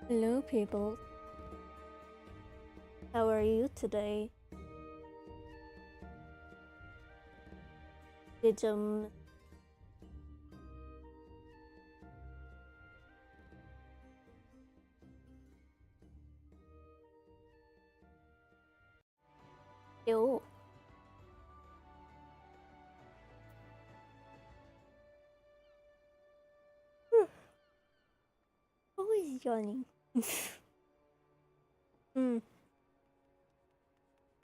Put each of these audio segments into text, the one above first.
Hello, people. How are you today? Did Yo. Always yawning. I don't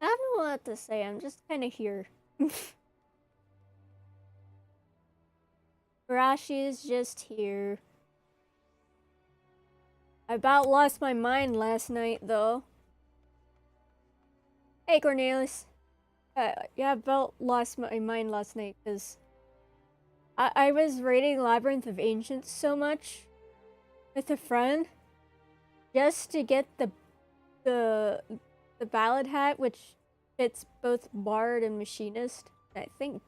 know what to say. I'm just kind of here. Arashi is just here. I about lost my mind last night, though. Hey, Cornelius. Yeah, I about lost my mind last night because I was raiding Labyrinth of Ancients so much with a friend just to get the ballad hat, which fits both bard and machinist, I think.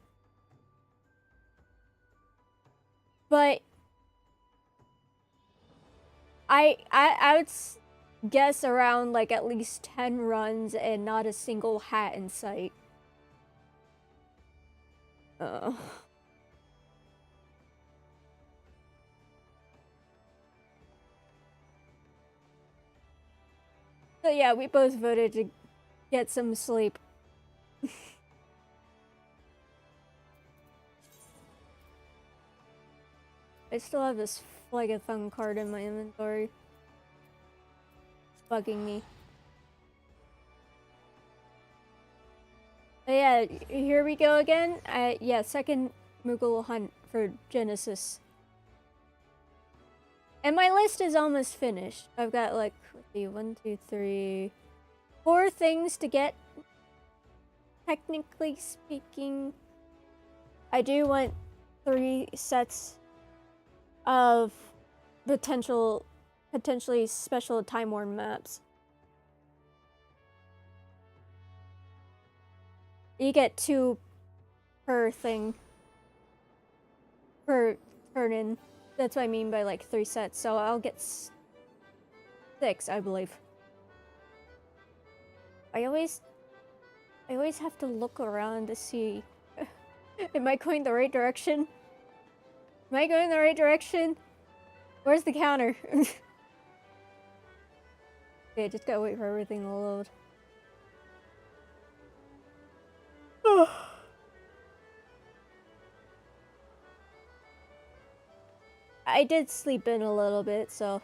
But I would guess around like at least 10 runs and not a single hat in sight. So yeah, we both voted to get some sleep. I still have this Phlegethon card in my inventory. It's bugging me. But yeah, here we go again. Yeah, second Moogle hunt for Genesis. And my list is almost finished. I've got like, let's see, 1, 2, 3, 4 things to get. Technically speaking, I do want 3 sets of potentially special Time Worn maps. You get 2 per thing. Per turn in. That's what I mean by like 3 sets. So I'll get 6, I believe. I always have to look around to see. Am I going the right direction? Am I going the right direction? Where's the counter? Okay, just gotta wait for everything to load. I did sleep in a little bit, so.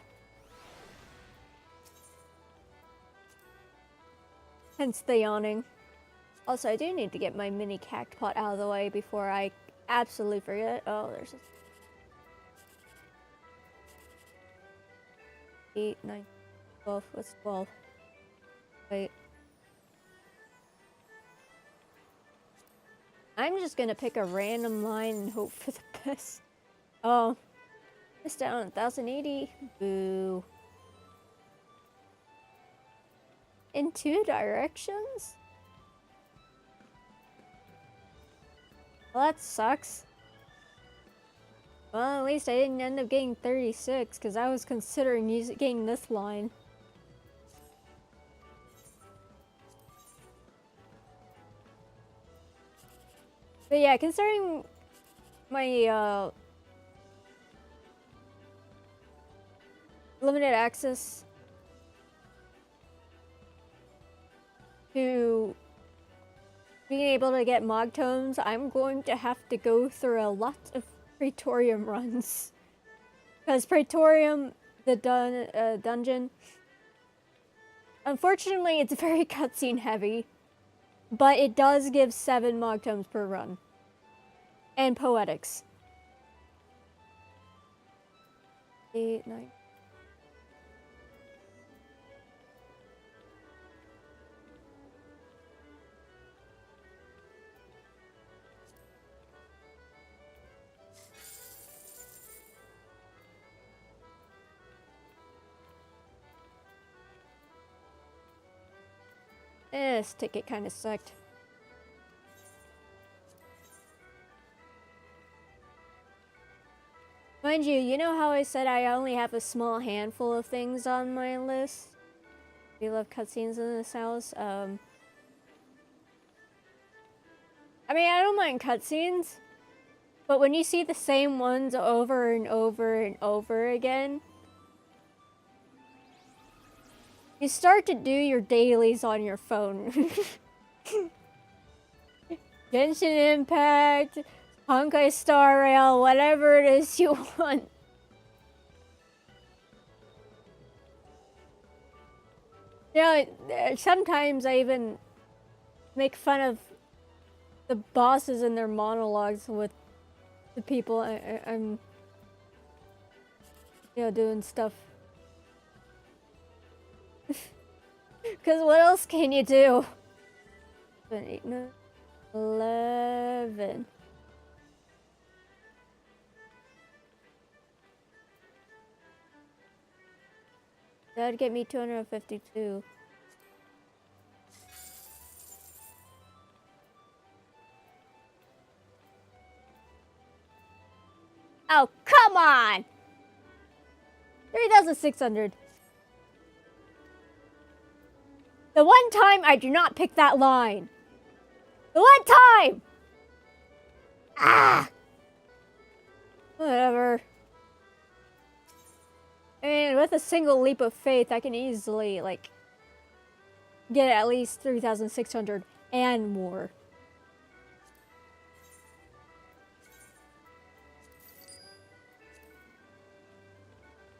Hence the yawning. Also, I do need to get my mini cactpot out of the way before I absolutely forget. Oh, there's a 8, 9, 12. What's 12? Wait. I'm just gonna pick a random line and hope for the best. Oh. It's down 1080. Boo. In 2 directions? Well, that sucks. Well, at least I didn't end up getting 36, because I was considering getting this line. But yeah, considering my limited access to being able to get Mog Tomes, I'm going to have to go through a lot of Praetorium runs. Because Praetorium, the dungeon, unfortunately it's very cutscene heavy, but it does give 7 Mog Tomes per run. And Poetics. 8, 9. This ticket kind of sucked. But Mind you, you know how I said I only have a small handful of things on my list? We love cutscenes in this house. I mean, I don't mind cutscenes, but when you see the same ones over and over and over again, you start to do your dailies on your phone. Genshin Impact, Honkai Star Rail, whatever it is you want. You know, sometimes I even make fun of the bosses and their monologues with the people I'm, you know, doing stuff. Because what else can you do? 7, 8, 9, 11. That'd get me 252. Oh, come on! 3,600. The one time I do not pick that line. The one time! Ah! Whatever. And with a single leap of faith, I can easily, like, get at least 3,600 and more.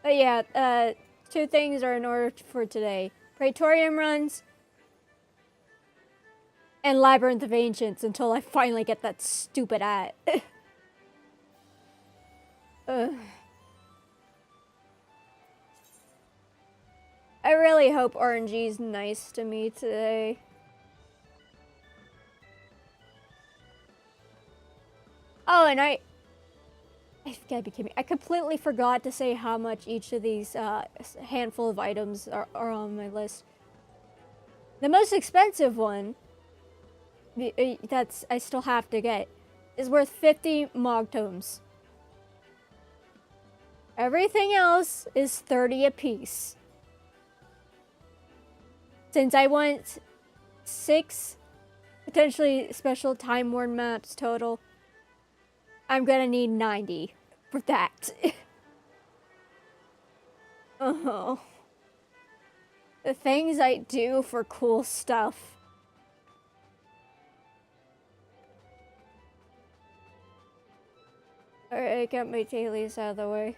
But yeah, 2 things are in order for today. Praetorium runs and Labyrinth of Ancients until I finally get that stupid at. I really hope RNG's nice to me today. Oh, and I've gotta be kidding me. I completely forgot to say how much each of these handful of items are on my list. The most expensive one, that's I still have to get, is worth 50 Mog Tomes. Everything else is 30 apiece. Since I want 6 potentially special time-worn maps total, I'm gonna need 90 for that. Oh. The things I do for cool stuff. Alright, I got my dailies out of the way.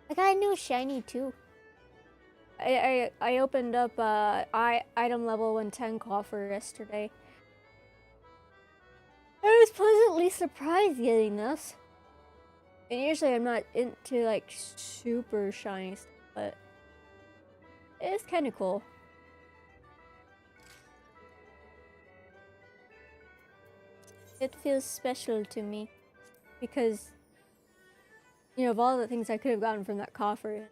I got a new shiny too. I opened up item level 110 coffer yesterday. I was pleasantly surprised getting this. And usually I'm not into like super shiny stuff, but it's kind of cool. It feels special to me because, you know, of all the things I could have gotten from that coffer.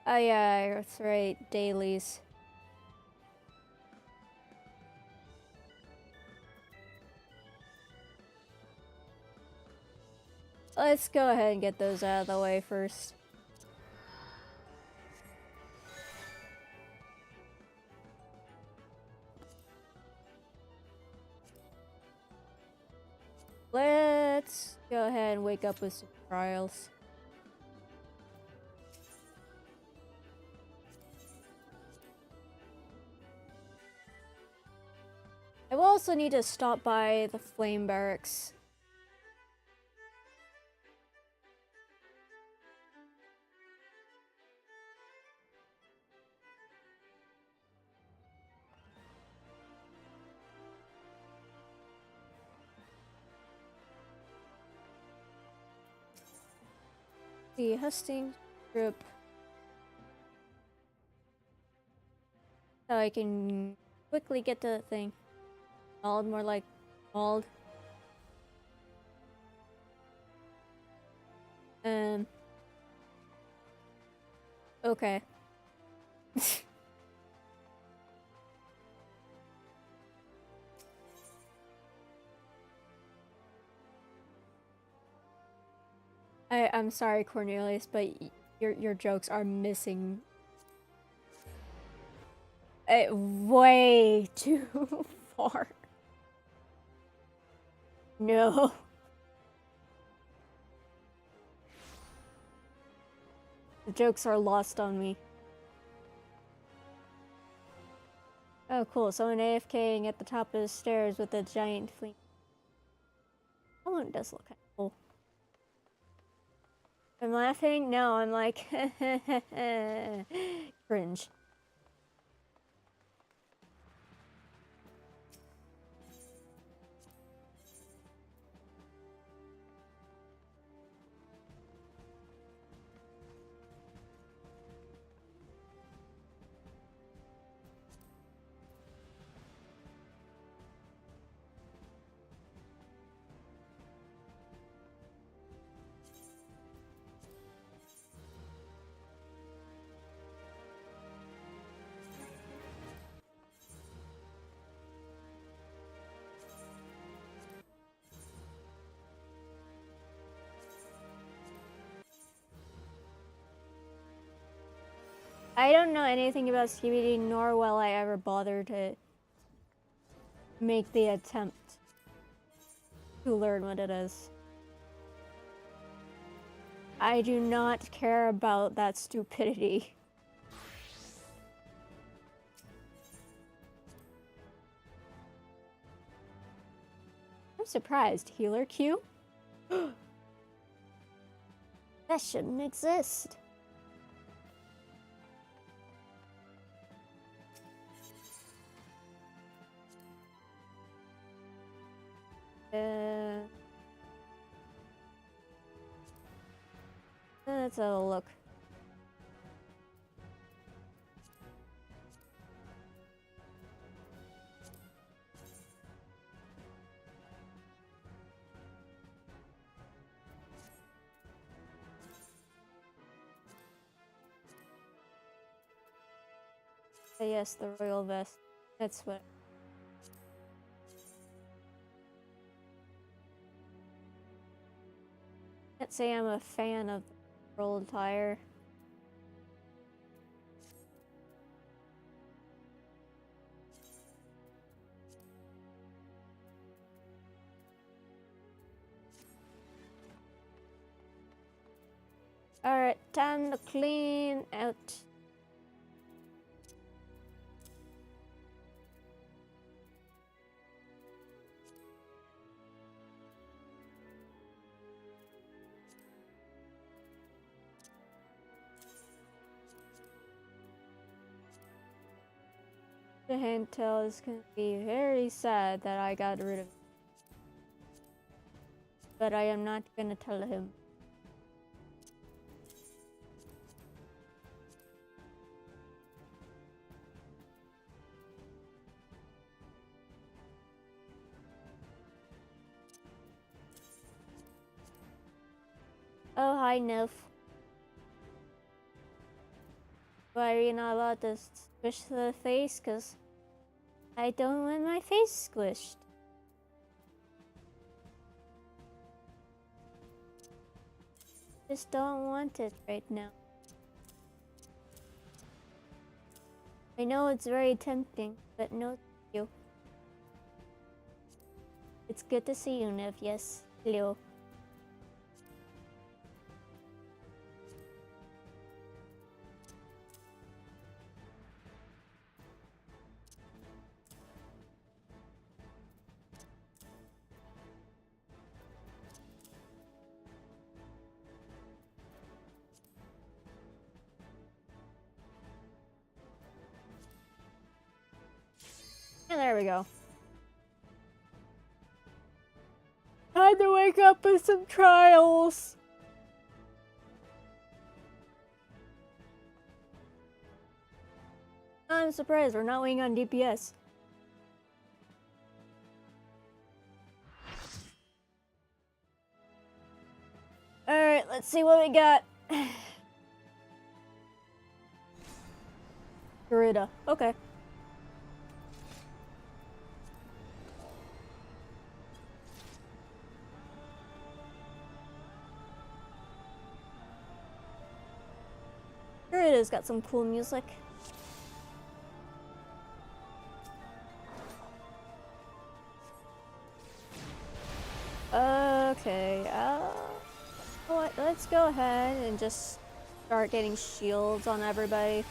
Oh yeah, that's right, dailies. Let's go ahead and get those out of the way first. Let's go ahead and wake up with some trials. I will also need to stop by the flame barracks. The husting group. So I can quickly get to the thing. Mauled, more like mauled. Okay. I'm sorry, Cornelius, but your jokes are missing way too far. No. The jokes are lost on me. Oh, cool. Someone AFKing at the top of the stairs with a giant fleet. Oh, it does look kind of cool. I'm laughing? No, I'm like, cringe. I don't know anything about skibidi, nor will I ever bother to make the attempt to learn what it is. I do not care about that stupidity. I'm surprised. Healer Q? That shouldn't exist. Let's have a look. Yes, the royal vest. That's what. Can't say I'm a fan of the royal attire. Alright, time to clean out. The Handtail is gonna be very sad that I got rid of him. But I am not gonna tell him. Oh, hi, Nilf. Why are you not allowed to squish the face? Because I don't want my face squished. Just don't want it right now. I know it's very tempting, but no thank you. It's good to see you, Nilf. Yes. Hello. And there we go. Time to wake up with some trials. I'm surprised we're not waiting on DPS. Alright, let's see what we got. Garida. Okay. Garida's got some cool music. Okay, let's go ahead and just start getting shields on everybody.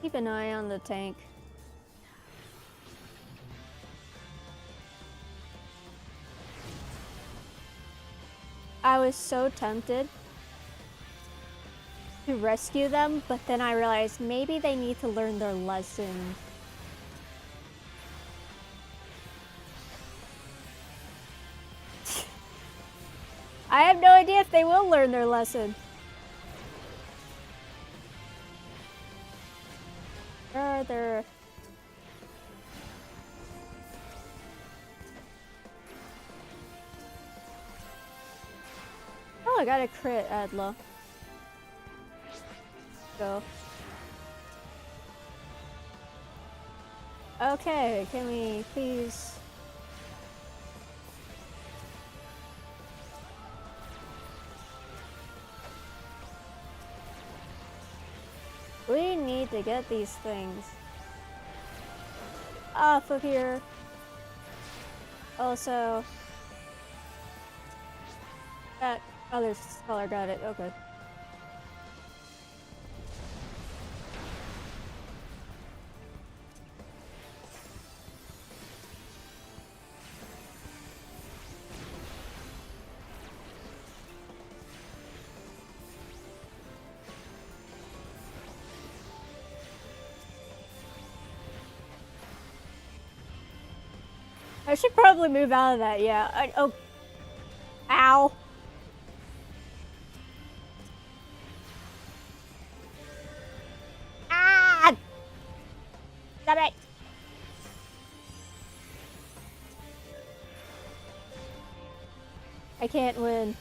Keep an eye on the tank. I was so tempted to rescue them, but then I realized maybe they need to learn their lesson. I have no idea if they will learn their lesson. Where are their... Oh, I got a crit, Adla. Go. Okay, can we please... We need to get these things off of here. Also, that other scholar got it. Okay. I should probably move out of that, yeah. Oh. Ow. Ah! Stop it! I can't win.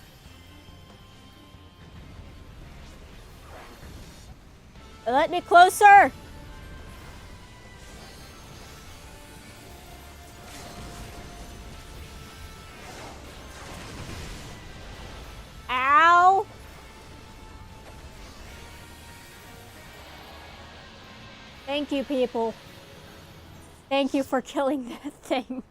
Let me closer! Ow! Thank you, people. Thank you for killing that thing.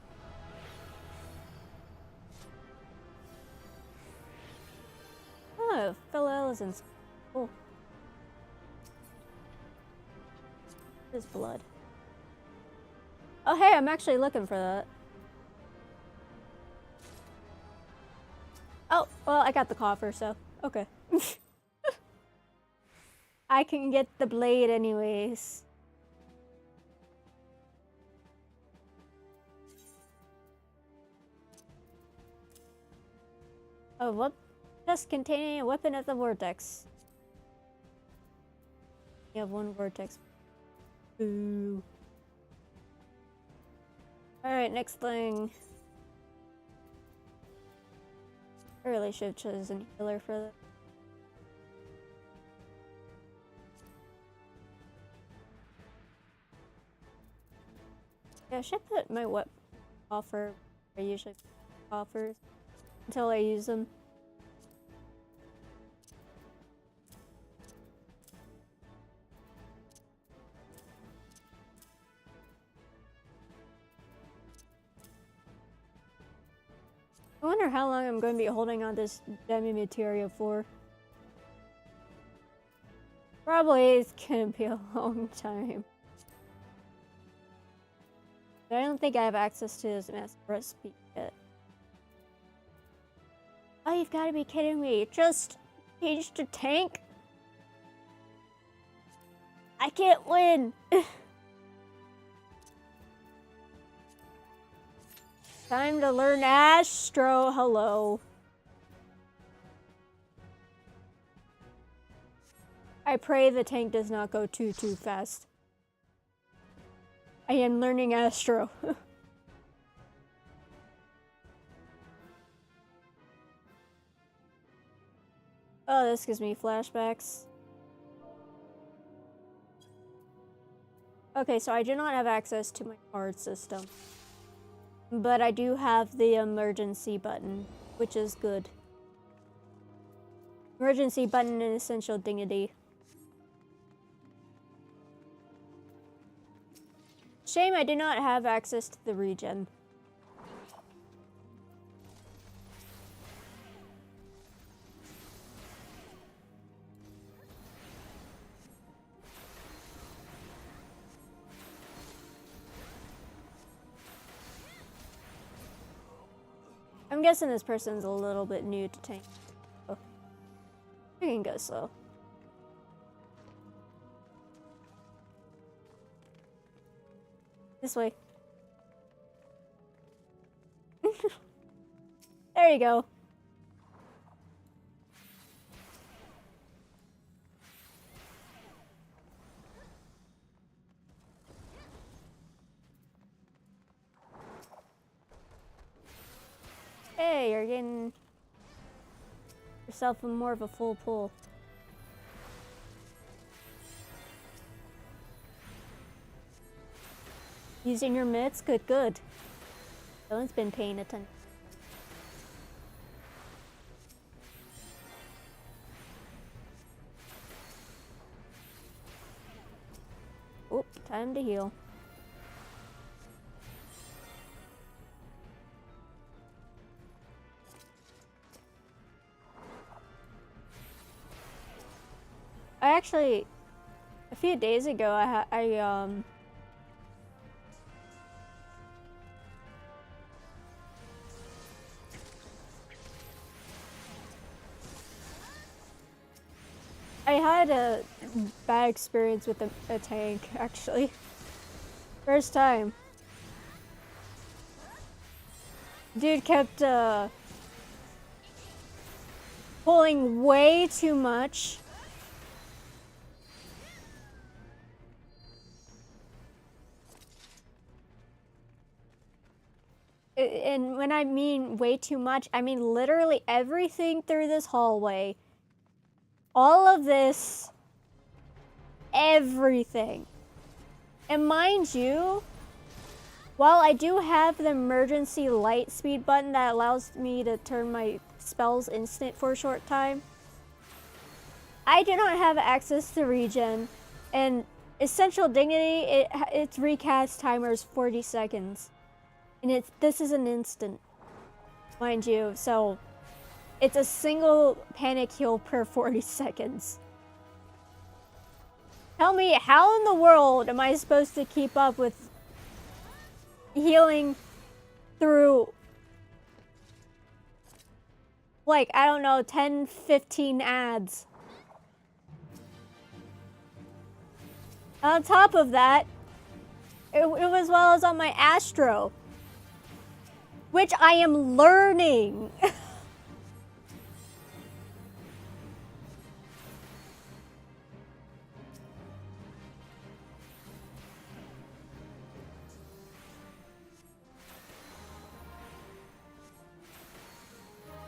Oh, Phil Ellison's cool. His blood. Oh, hey, I'm actually looking for that. Oh, well, I got the coffer, so okay. I can get the blade anyways. Oh, what? Just containing a weapon of the vortex. You have one vortex. Ooh. Alright, next thing. I really should have chosen a healer for that. Yeah, I should put my weapon offer where I usually put offers until I use them. I wonder how long I'm going to be holding on this demi materia for. Probably it's going to be a long time. But I don't think I have access to this master recipe yet. Oh, you've got to be kidding me. Just changed to tank? I can't win. Time to learn Astro. Hello. I pray the tank does not go too fast. I am learning Astro. Oh, this gives me flashbacks. Okay, so I do not have access to my card system. But I do have the emergency button, which is good. Emergency button and essential dignity. Shame I do not have access to the regen. I'm guessing this person's a little bit new to tank. Oh. I can go slow. This way. There you go. Hey, you're getting yourself more of a full pull. Using your mitts? Good, good. Someone's been paying attention. Oh, time to heal. I actually, a few days ago, I had a bad experience with a tank, actually. First time. Dude kept pulling way too much. And when I mean way too much, I mean literally everything through this hallway. All of this. Everything. And mind you, while I do have the emergency light speed button that allows me to turn my spells instant for a short time, I do not have access to regen. And essential dignity, its recast timer is 40 seconds. And this is an instant, mind you, so it's a single panic heal per 40 seconds. Tell me, how in the world am I supposed to keep up with healing through, like, I don't know, 10, 15 ads? On top of that, it was while I was on my Astro. Which I am learning.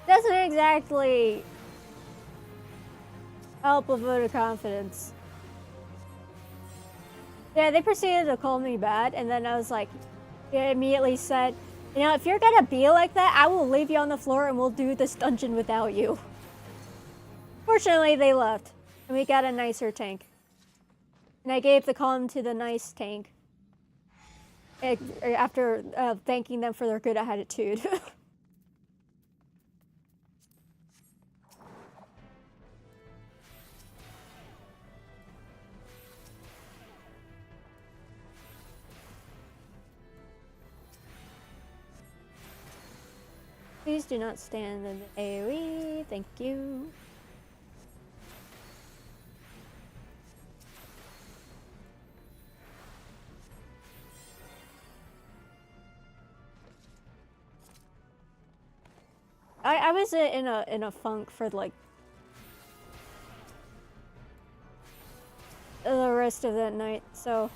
Doesn't exactly help a vote of confidence. Yeah, they proceeded to call me bad, and then I was like, they immediately said, you know, if you're gonna be like that, I will leave you on the floor and we'll do this dungeon without you. Fortunately, they left, and we got a nicer tank. And I gave the column to the nice tank after thanking them for their good attitude. Please do not stand in the AoE, thank you. I was in a funk for like the rest of that night, so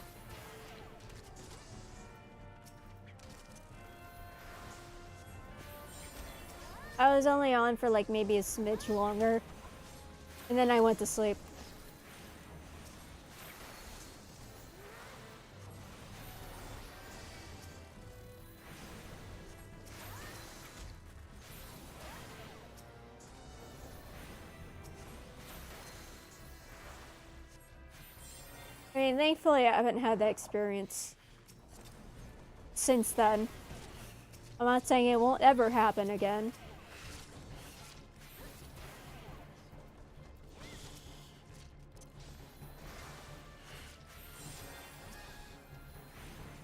I was only on for like maybe a smidge longer, and then I went to sleep. mean, thankfully I haven't had that experience since then. I'm not saying it won't ever happen again.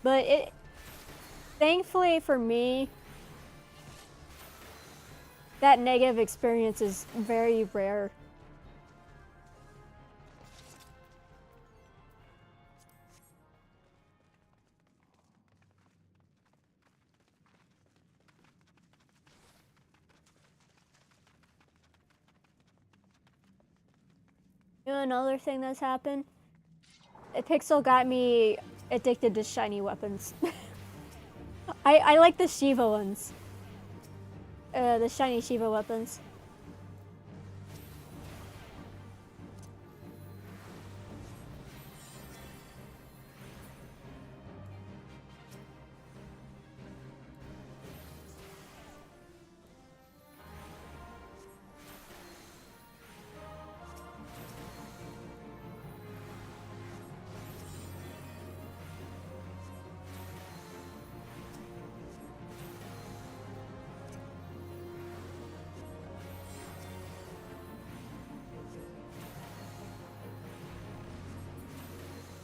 But thankfully for me, that negative experience is very rare. You know, another thing that's happened? Pixel got me addicted to shiny weapons. I like the Shiva ones. The shiny Shiva weapons.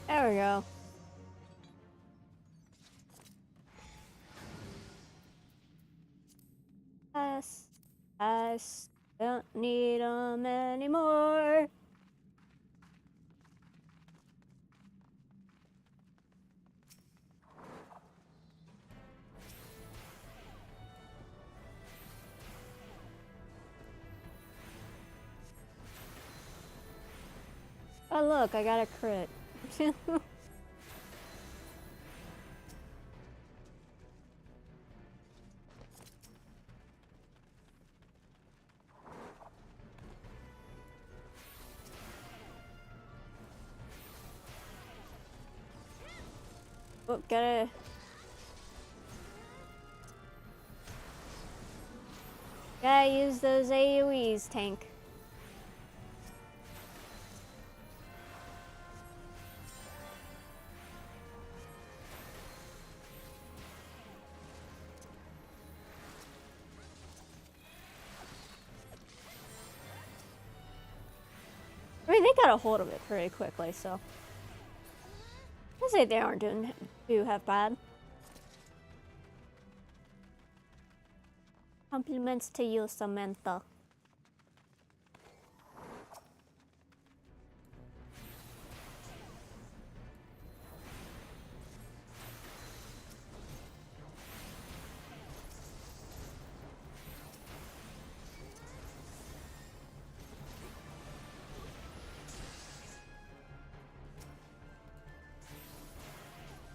There we go. I don't need them anymore. Oh look, I got a crit. Oh, gotta use those AoEs, tank. I mean, they got a hold of it pretty quickly, so I say they aren't doing too half bad. Compliments to you, Samantha.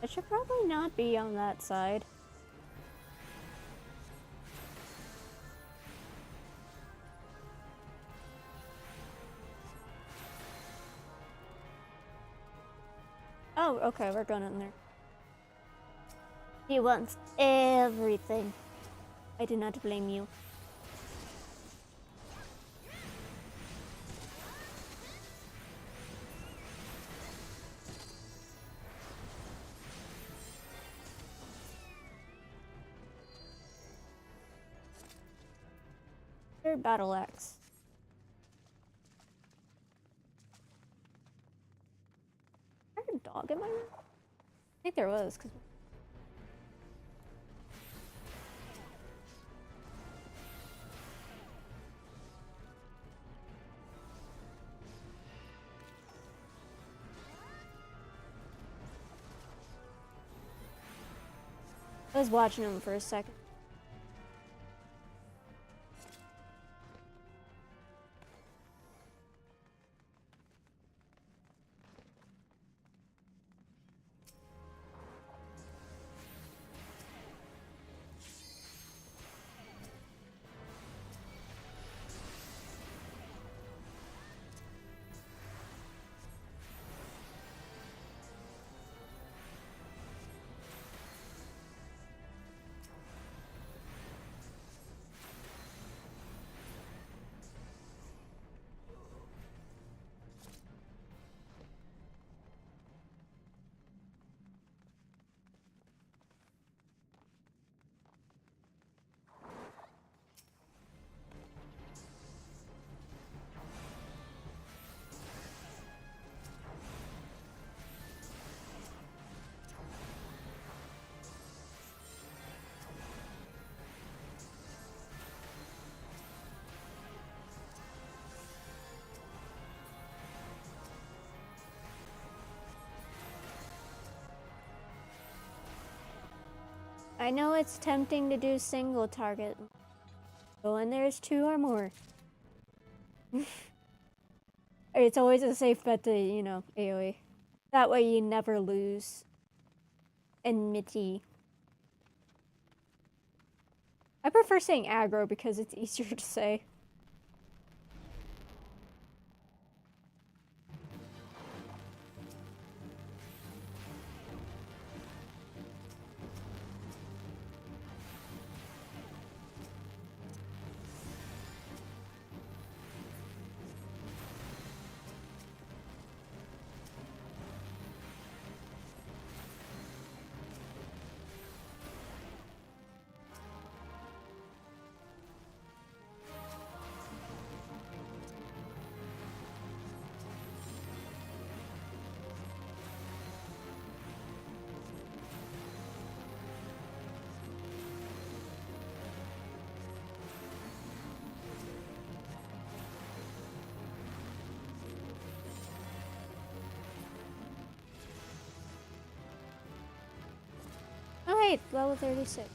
I should probably not be on that side. Oh, okay, we're going in there. He wants everything. I do not blame you. Third battle axe. Is there a dog in my room? I think there was, because I was watching him for a second. I know it's tempting to do single target. Go in there's 2 or more. It's always a safe bet to, you know, AoE. That way you never lose enmity. I prefer saying aggro because it's easier to say. Oh wait, level 36.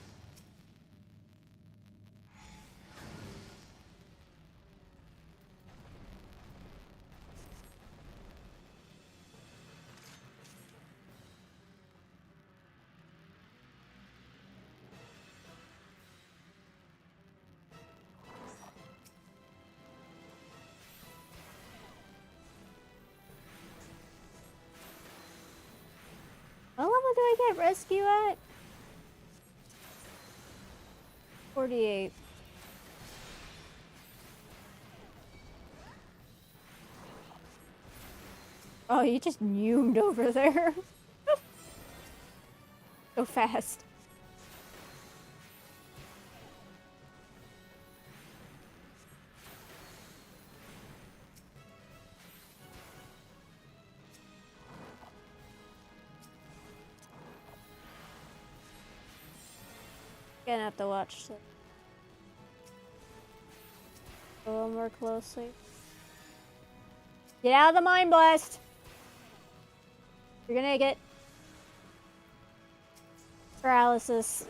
What level do I get rescue at? 48. Oh, you just zoomed over there. So fast. Gonna have to watch this a little more closely. Get out of the Mind Blast! You're gonna get paralysis.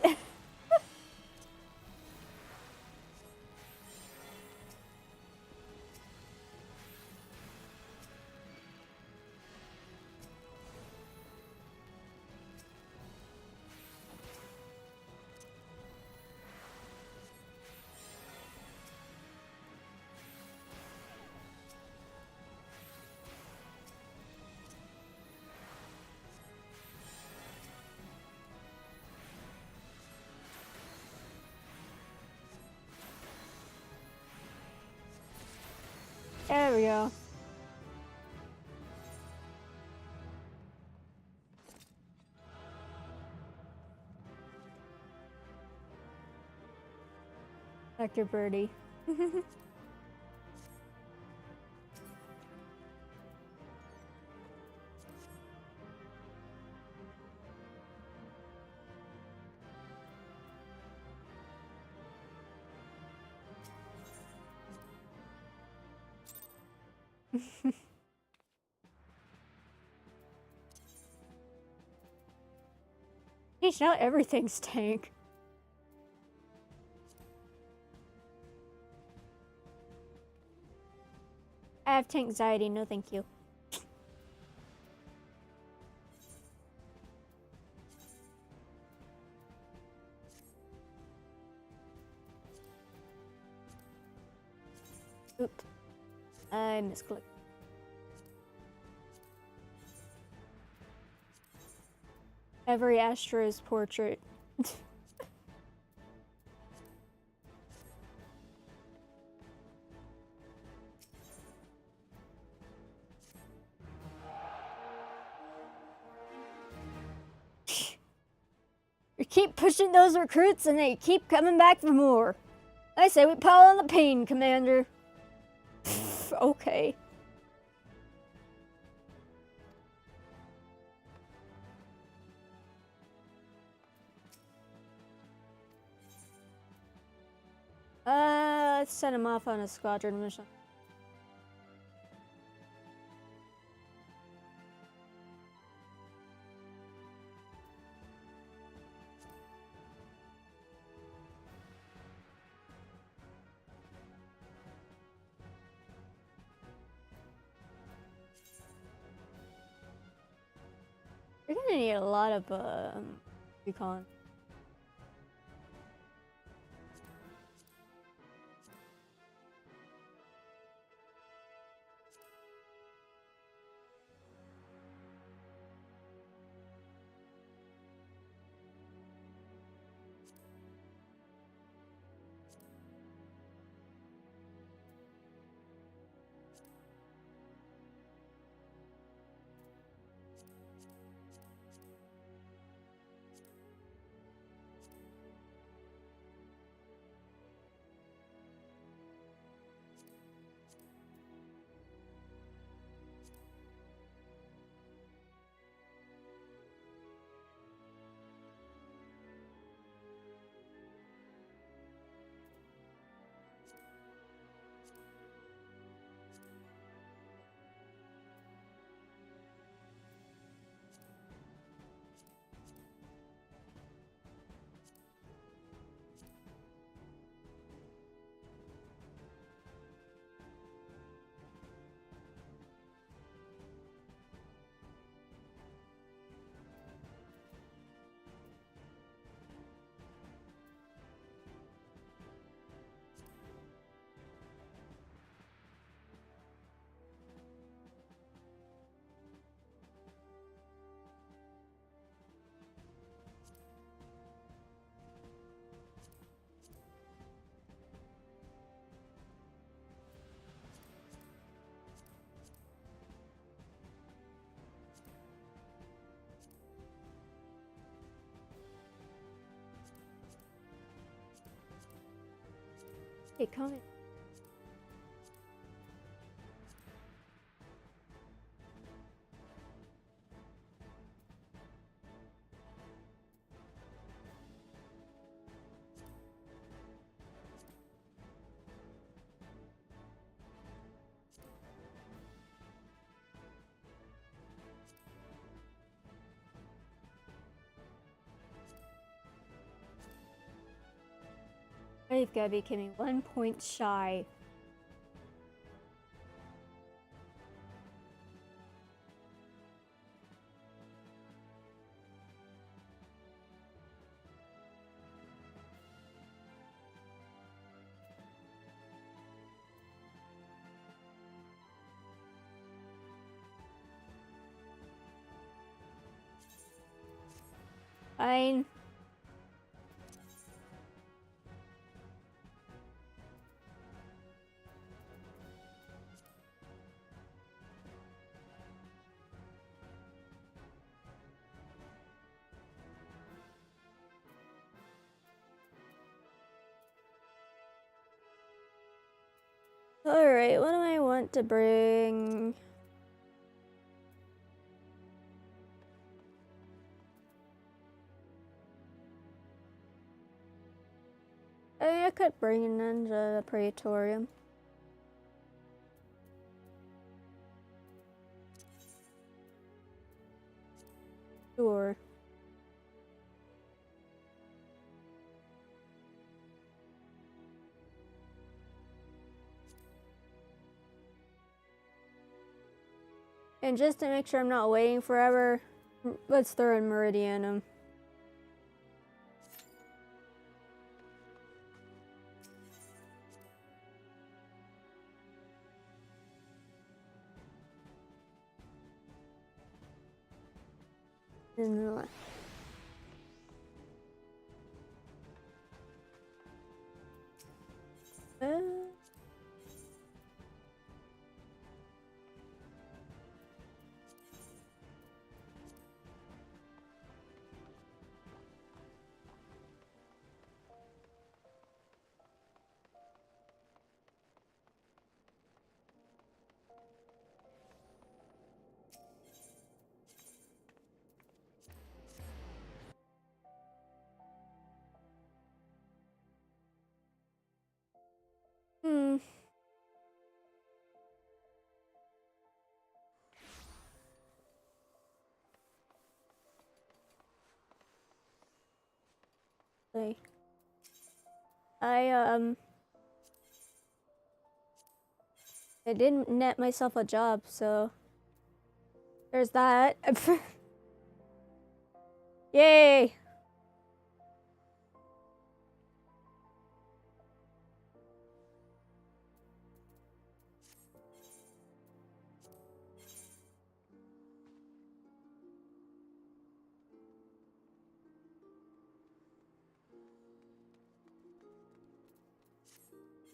There we go. Dr. Birdie. Geez, not everything's tank. I have tank anxiety, no thank you. Oop. I misclicked. Every Astro's portrait. You keep pushing those recruits and they keep coming back for more. I say we pile on the pain, Commander. Okay. Let's send him off on a squadron mission. We're gonna need a lot of recon. Hey, comment. I've got to be becoming 1 point shy. Fine. Alright, what do I want to bring? I could bring in the Praetorium. Sure. And just to make sure I'm not waiting forever, let's throw in Meridianum. And I didn't net myself a job, so there's that. Yay!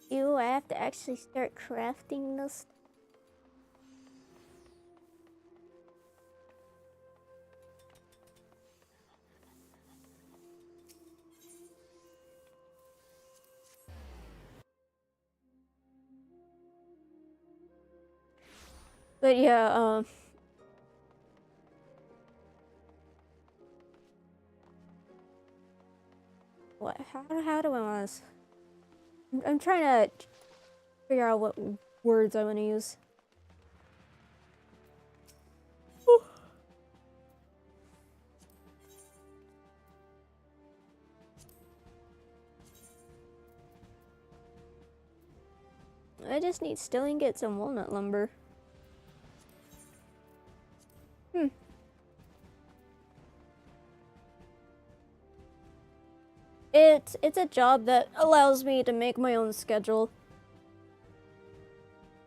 Ew, I have to actually start crafting this. But yeah, what? How do I want this? I'm trying to figure out what words I want to use. I just need steel ingots and walnut lumber. It's a job that allows me to make my own schedule.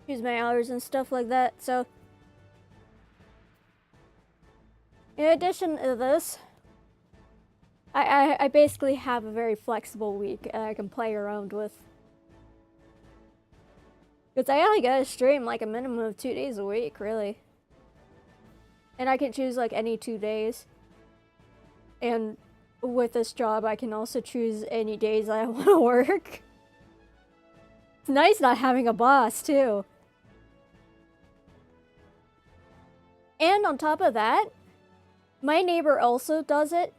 Choose my hours and stuff like that, so in addition to this, I basically have a very flexible week I can play around with. Because I only gotta stream like a minimum of 2 days a week, really. And I can choose like any 2 days. And with this job, I can also choose any days I want to work. It's nice not having a boss, too. And on top of that, my neighbor also does it.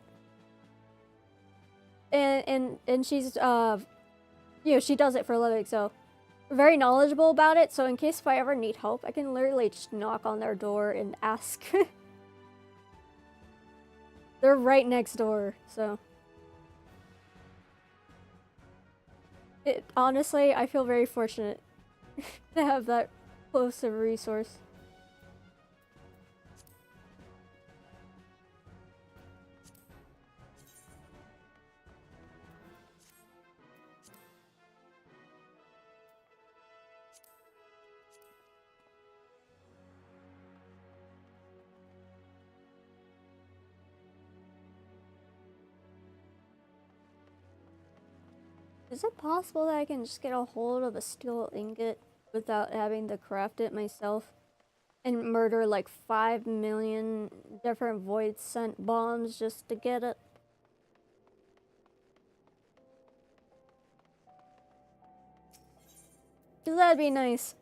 And she's, you know, she does it for a living, so very knowledgeable about it. So in case if I ever need help, I can literally just knock on their door and ask. They're right next door, so. Honestly, I feel very fortunate to have that close of a resource. Is it possible that I can just get a hold of a steel ingot without having to craft it myself and murder like 5 million different void scent bombs just to get it? Cause that'd be nice.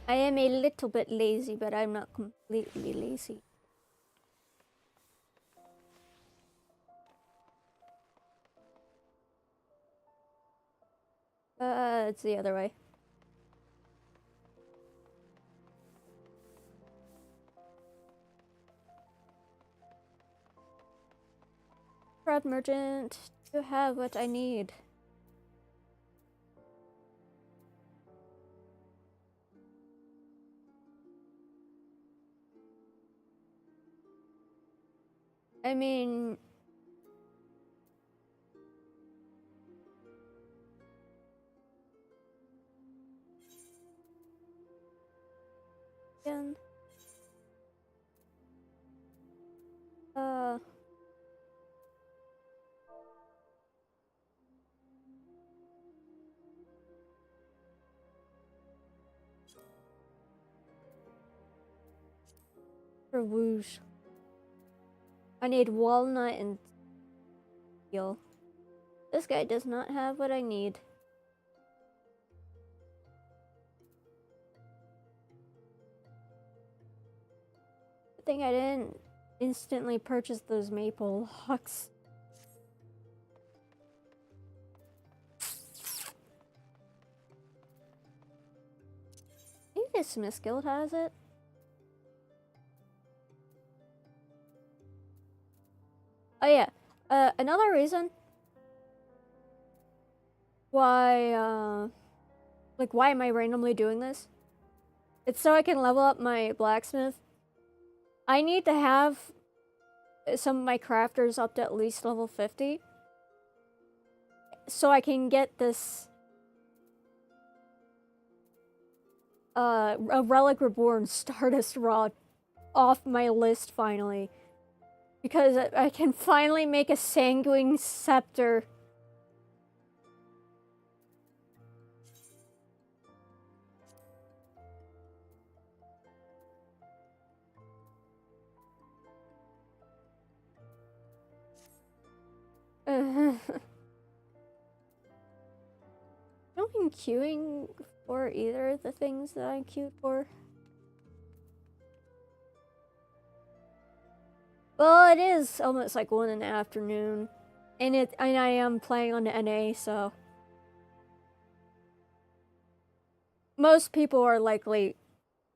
I am a little bit lazy, but I'm not completely lazy. It's the other way. Proud merchant, you have what I need. I mean, again, for whoosh. I need walnut and steel. This guy does not have what I need. Good thing I didn't instantly purchase those maple logs. I think the Smith Guild has it. Oh yeah, another reason why, like why am I randomly doing this? It's so I can level up my blacksmith. I need to have some of my crafters up to at least level 50. So I can get this a Relic Reborn Stardust Rod off my list finally. Because I can finally make a Sanguine Scepter. I've not been queuing for either of the things that I queued for. Well, it is almost like 1 in the afternoon, and I am playing on the NA, so most people are likely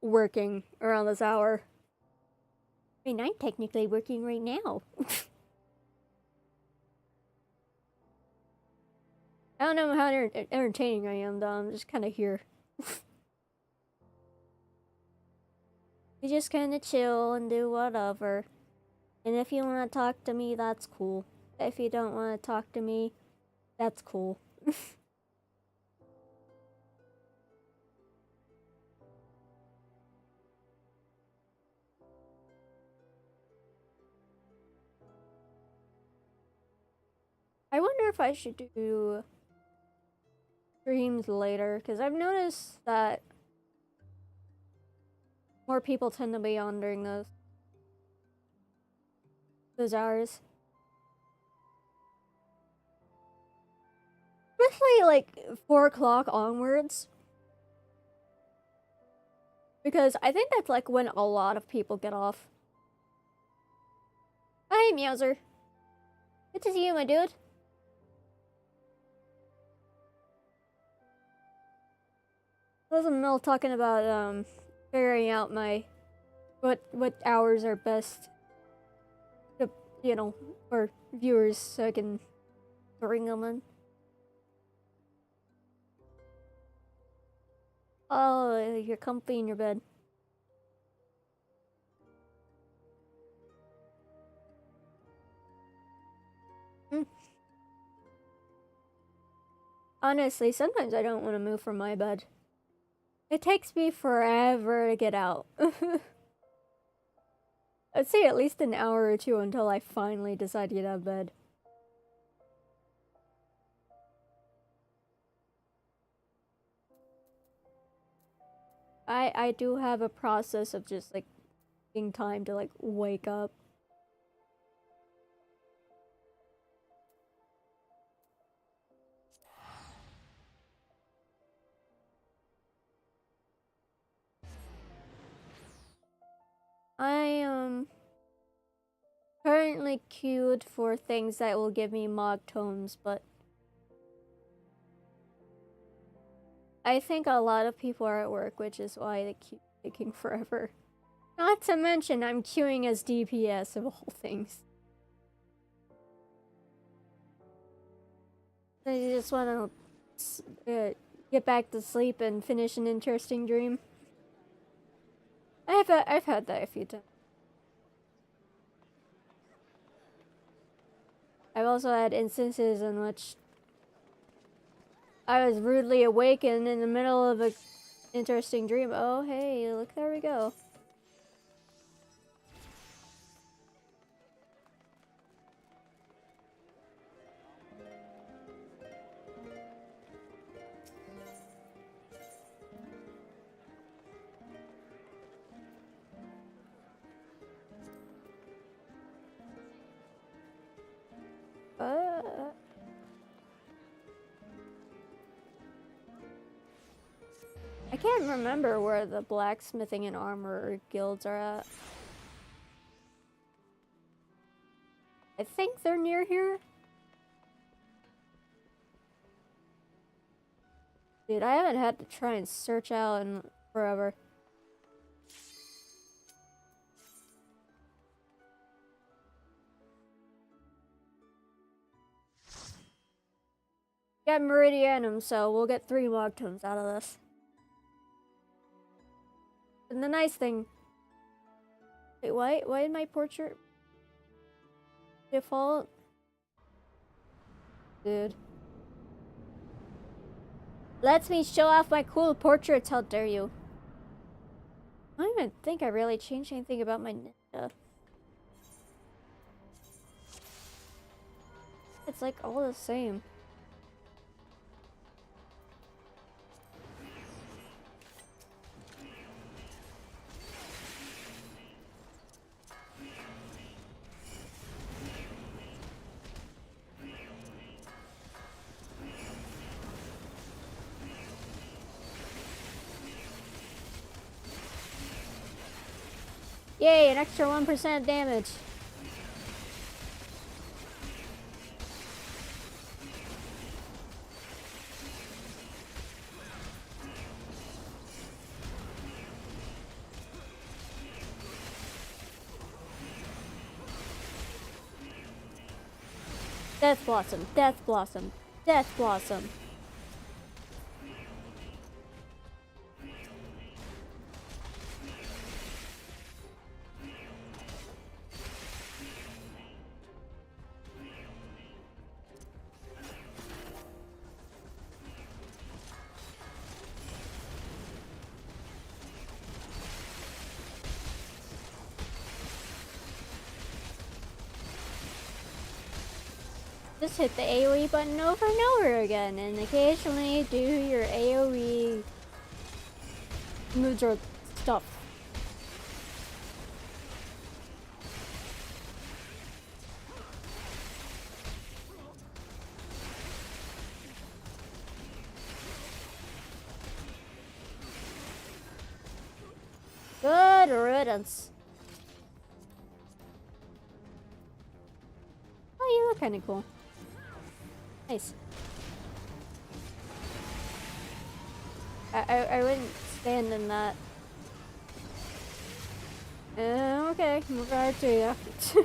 working around this hour. I mean, I'm technically working right now. I don't know how entertaining I am, though. I'm just kind of here. You just kind of chill and do whatever. And if you want to talk to me, that's cool. If you don't want to talk to me, that's cool. I wonder if I should do streams later, because I've noticed that more people tend to be on during those hours. Especially like 4 o'clock onwards. Because I think that's like when a lot of people get off. Hi, Meowser. Good to see you, my dude. I was in the middle talking about figuring out what hours are best to, you know, for viewers so I can bring them in. Oh, you're comfy in your bed. Honestly, sometimes I don't want to move from my bed. It takes me forever to get out. I'd say at least an hour or two until I finally decide to get out of bed. I do have a process of just like taking time to like wake up. I am currently queued for things that will give me mod tomes, but I think a lot of people are at work, which is why they keep taking forever. Not to mention, I'm queuing as DPS of all things. I just want to get back to sleep and finish an interesting dream. I've had that a few times. I've also had instances in which I was rudely awakened in the middle of an interesting dream. Oh, hey, look, there we go. I can't remember where the blacksmithing and armor guilds are at. I think they're near here. Dude, I haven't had to try and search out in forever. Got Meridianum, so we'll get 3 Mogtones out of this. And the nice thing... Wait, why did my portrait default? Dude. Lets me show off my cool portraits, how dare you. I don't even think I really changed anything about my ninja. It's like all the same. Yay, an extra 1% damage. Death Blossom, Death Blossom, Death Blossom. Just hit the AoE button over and over again, and occasionally do your AoE moves or stuff. Good riddance. Oh, you look kind of cool. Nice. I wouldn't stand in that. Okay, more power to you.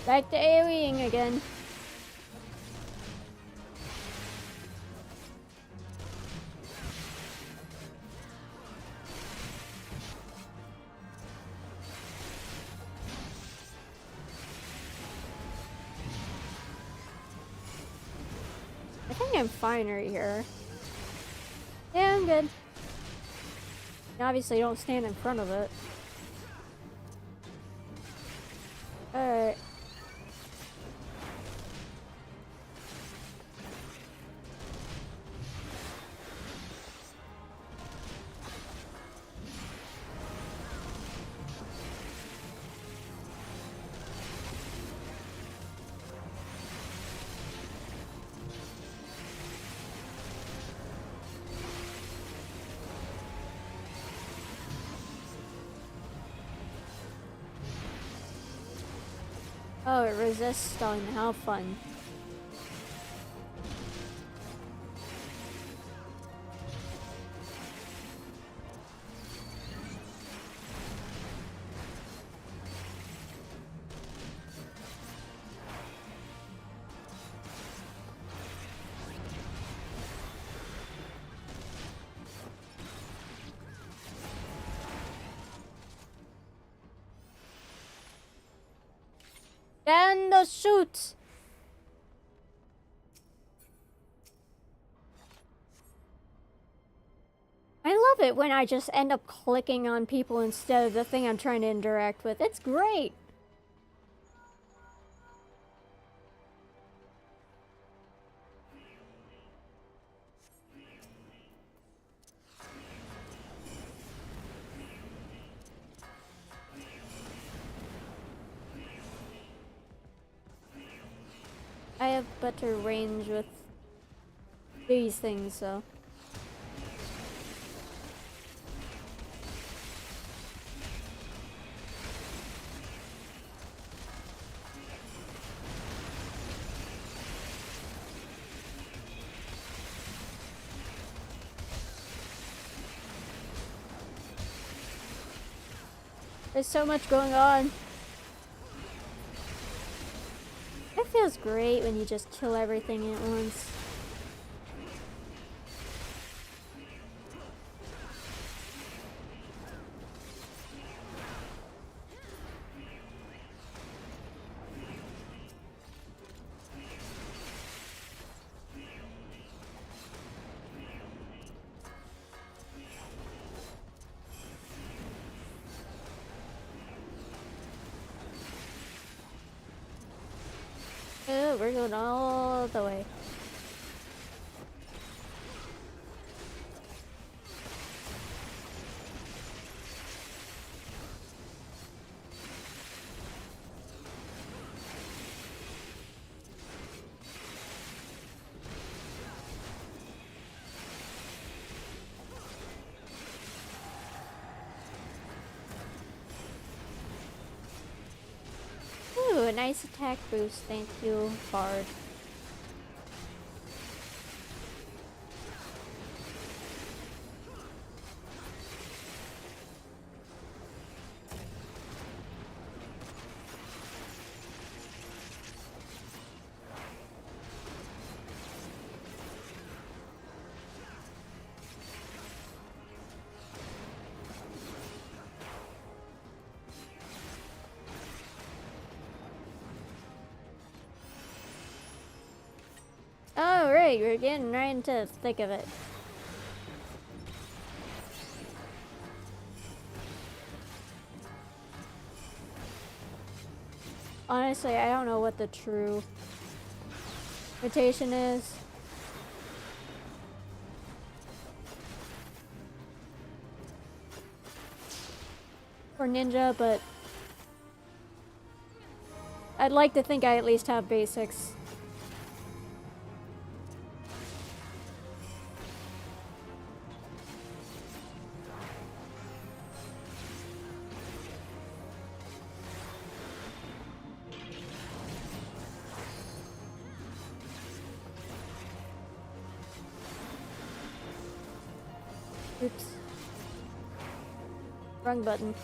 Back to AoEing again. I think I'm fine right here. Yeah, I'm good. Obviously, don't stand in front of it. Alright. Oh, it resists stun. How fun. And the shoot! I love it when I just end up clicking on people instead of the thing I'm trying to interact with. It's great! I have better range with these things, so. There's so much going on. It feels great when you just kill everything at once. Oh, we're going all the way. Ooh, a nice attack boost. Thank you, Bard. Oh, right, we're getting right into the thick of it. Honestly, I don't know what the true rotation is. For ninja, but I'd like to think I at least have basics. Oops. Wrong button.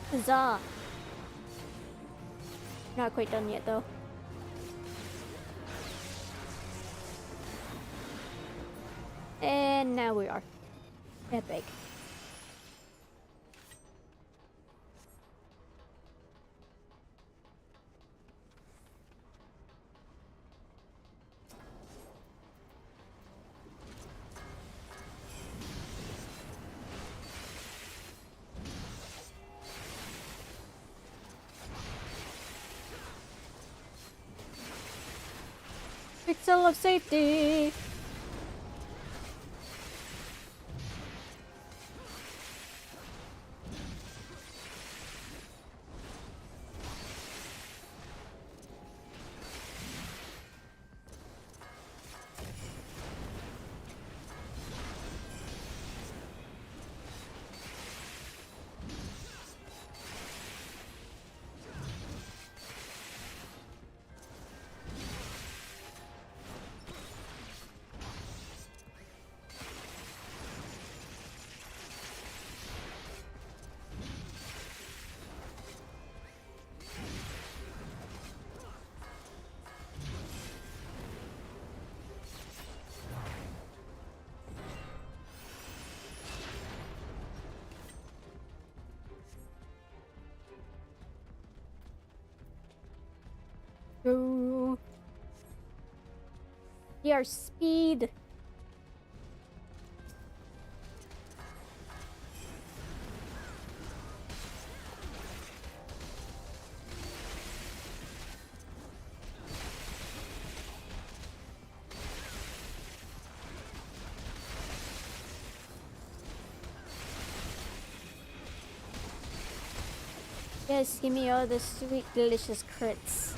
Huzzah! Not quite done yet, though. And now we are. Epic. Pixel of safety! Go. We are speed. Yes, give me all the sweet, delicious crits.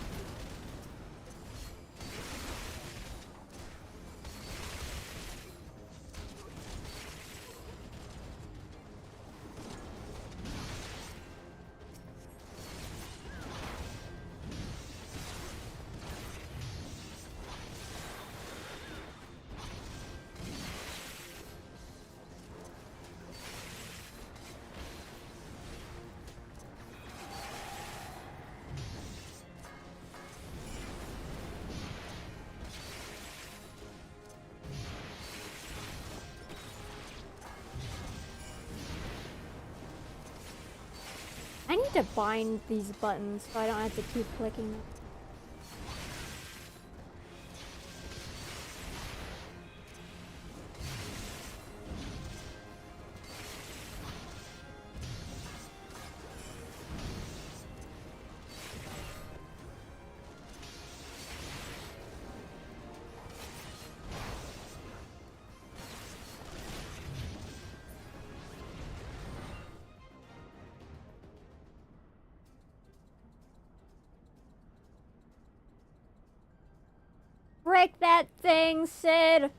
I need to bind these buttons so I don't have to keep clicking them. Break that thing, Sid!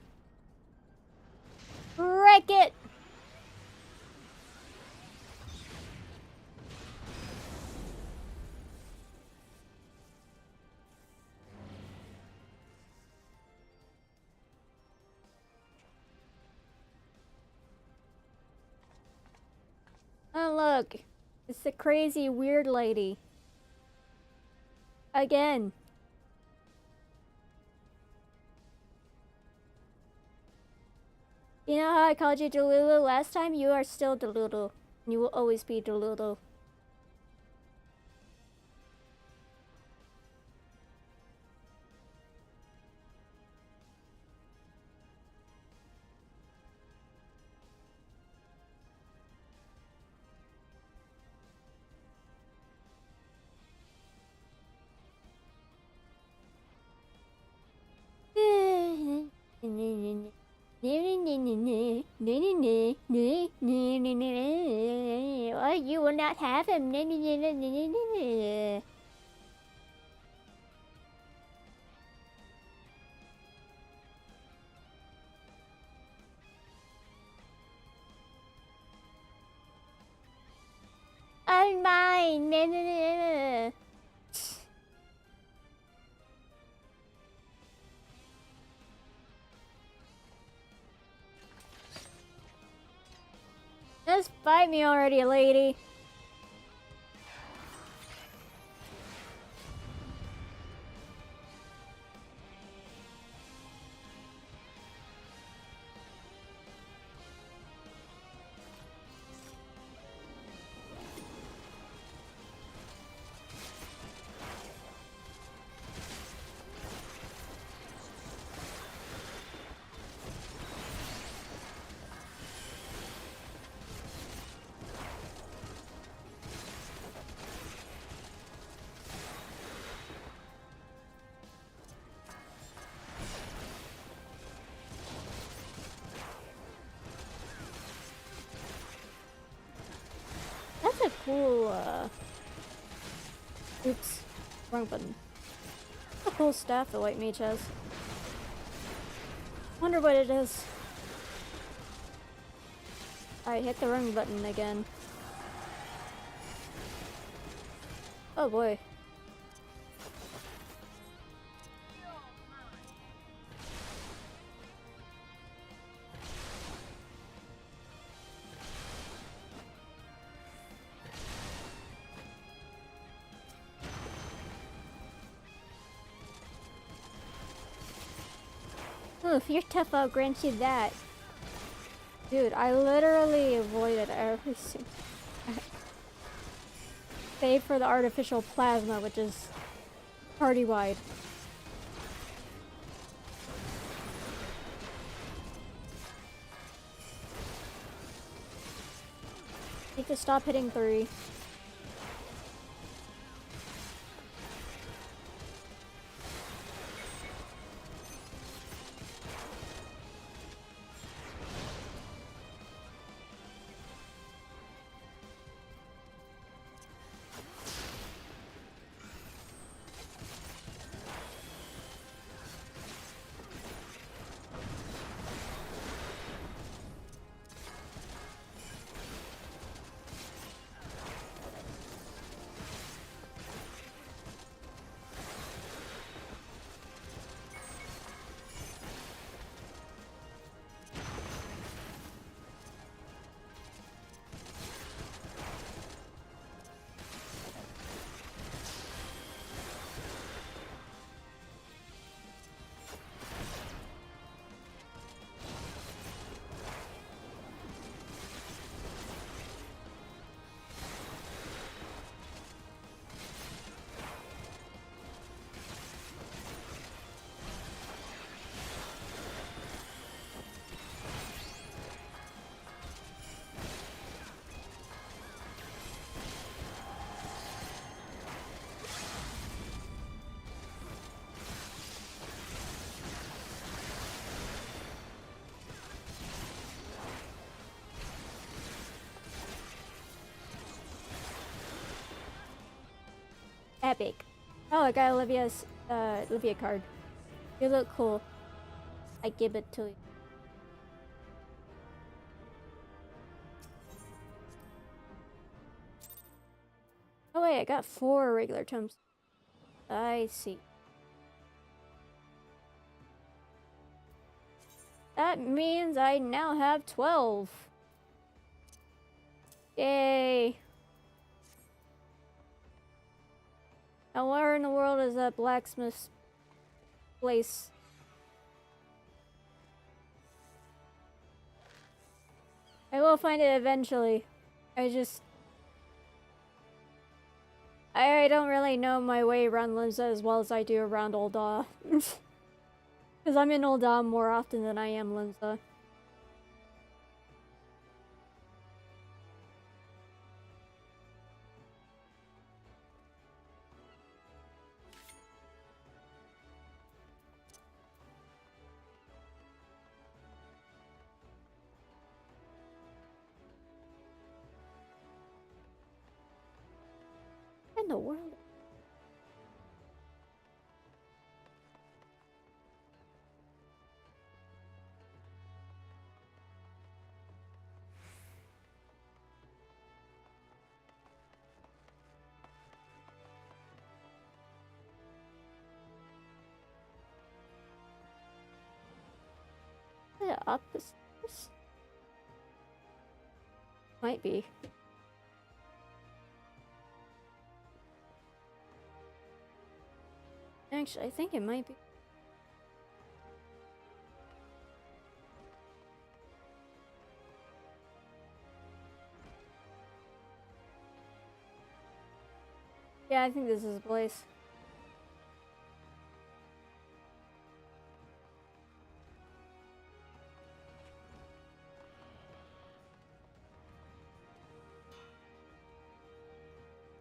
Break it! Oh look, it's the crazy weird lady. Again. You know how I called you Delulu last time? You are still Delulu. You will always be Delulu. Well, you will not have him. I'm mine. Just fight me already, lady. That's a cool, oops, wrong button. That's a cool staff the white mage has. Wonder what it is. I hit the wrong button again. Oh boy. Oof, you're tough, I'll grant you that. Dude, I literally avoided everything. Save for the artificial plasma, which is Party-wide. Need to stop hitting 3. Epic. Oh, I got Olivia's Olivia card. You look cool. I give it to you. Oh wait, I got 4 regular tomes. I see. That means I now have 12. Yay. Now where in the world is that blacksmith's place? I will find it eventually. I don't really know my way around Linza as well as I do around Ul'dah. Because I'm in Ul'dah more often than I am Linza. In the world? The opposite? Might be. Actually, I think it might be. Yeah, I think this is the place.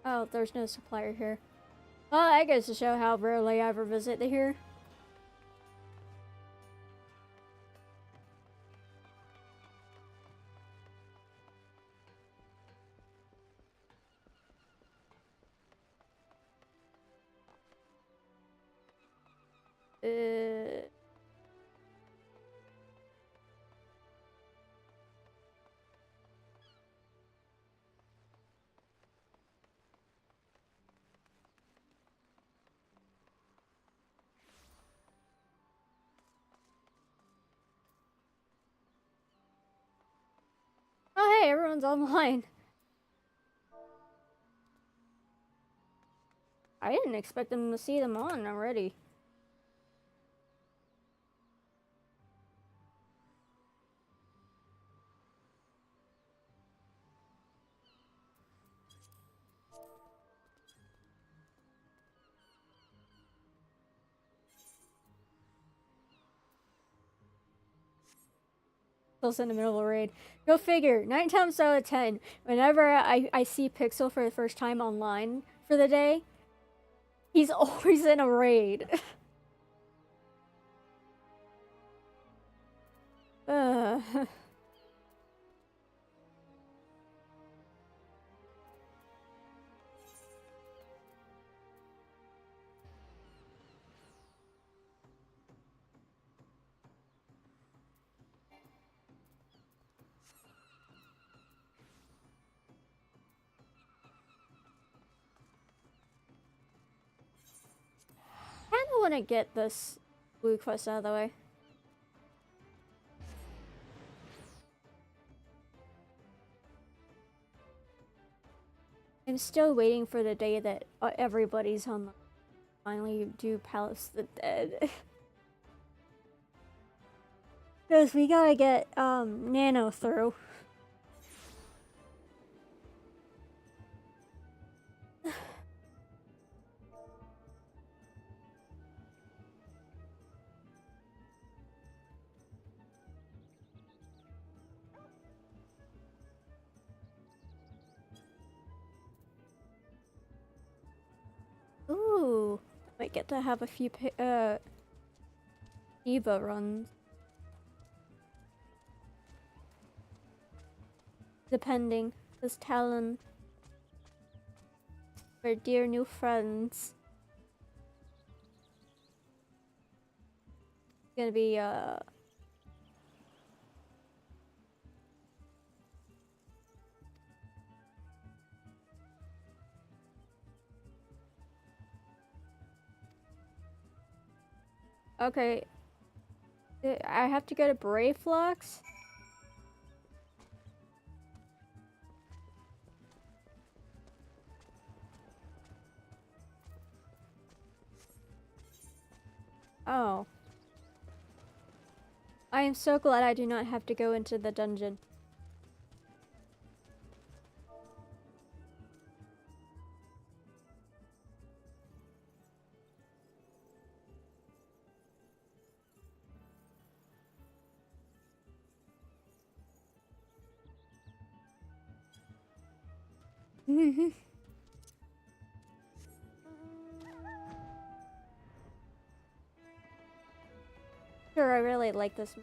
Oh, there's no supplier here. Well, that goes to show how rarely I ever visit here. Oh, hey, everyone's online. I didn't expect them to see them on already. Pixel's in the middle of a raid. Go figure. 9 times out of 10, whenever I see Pixel for the first time online for the day, he's always in a raid. I want to get this blue quest out of the way. I'm still waiting for the day that everybody's on. Finally do Palace of the Dead. Because we gotta get Nano through. Ooh, might get to have a few Eva runs. Depending, this Talon, our dear new friends. Gonna be okay. I have to go to Brave Flux. Oh. I am so glad I do not have to go into the dungeon. Sure, I really like this.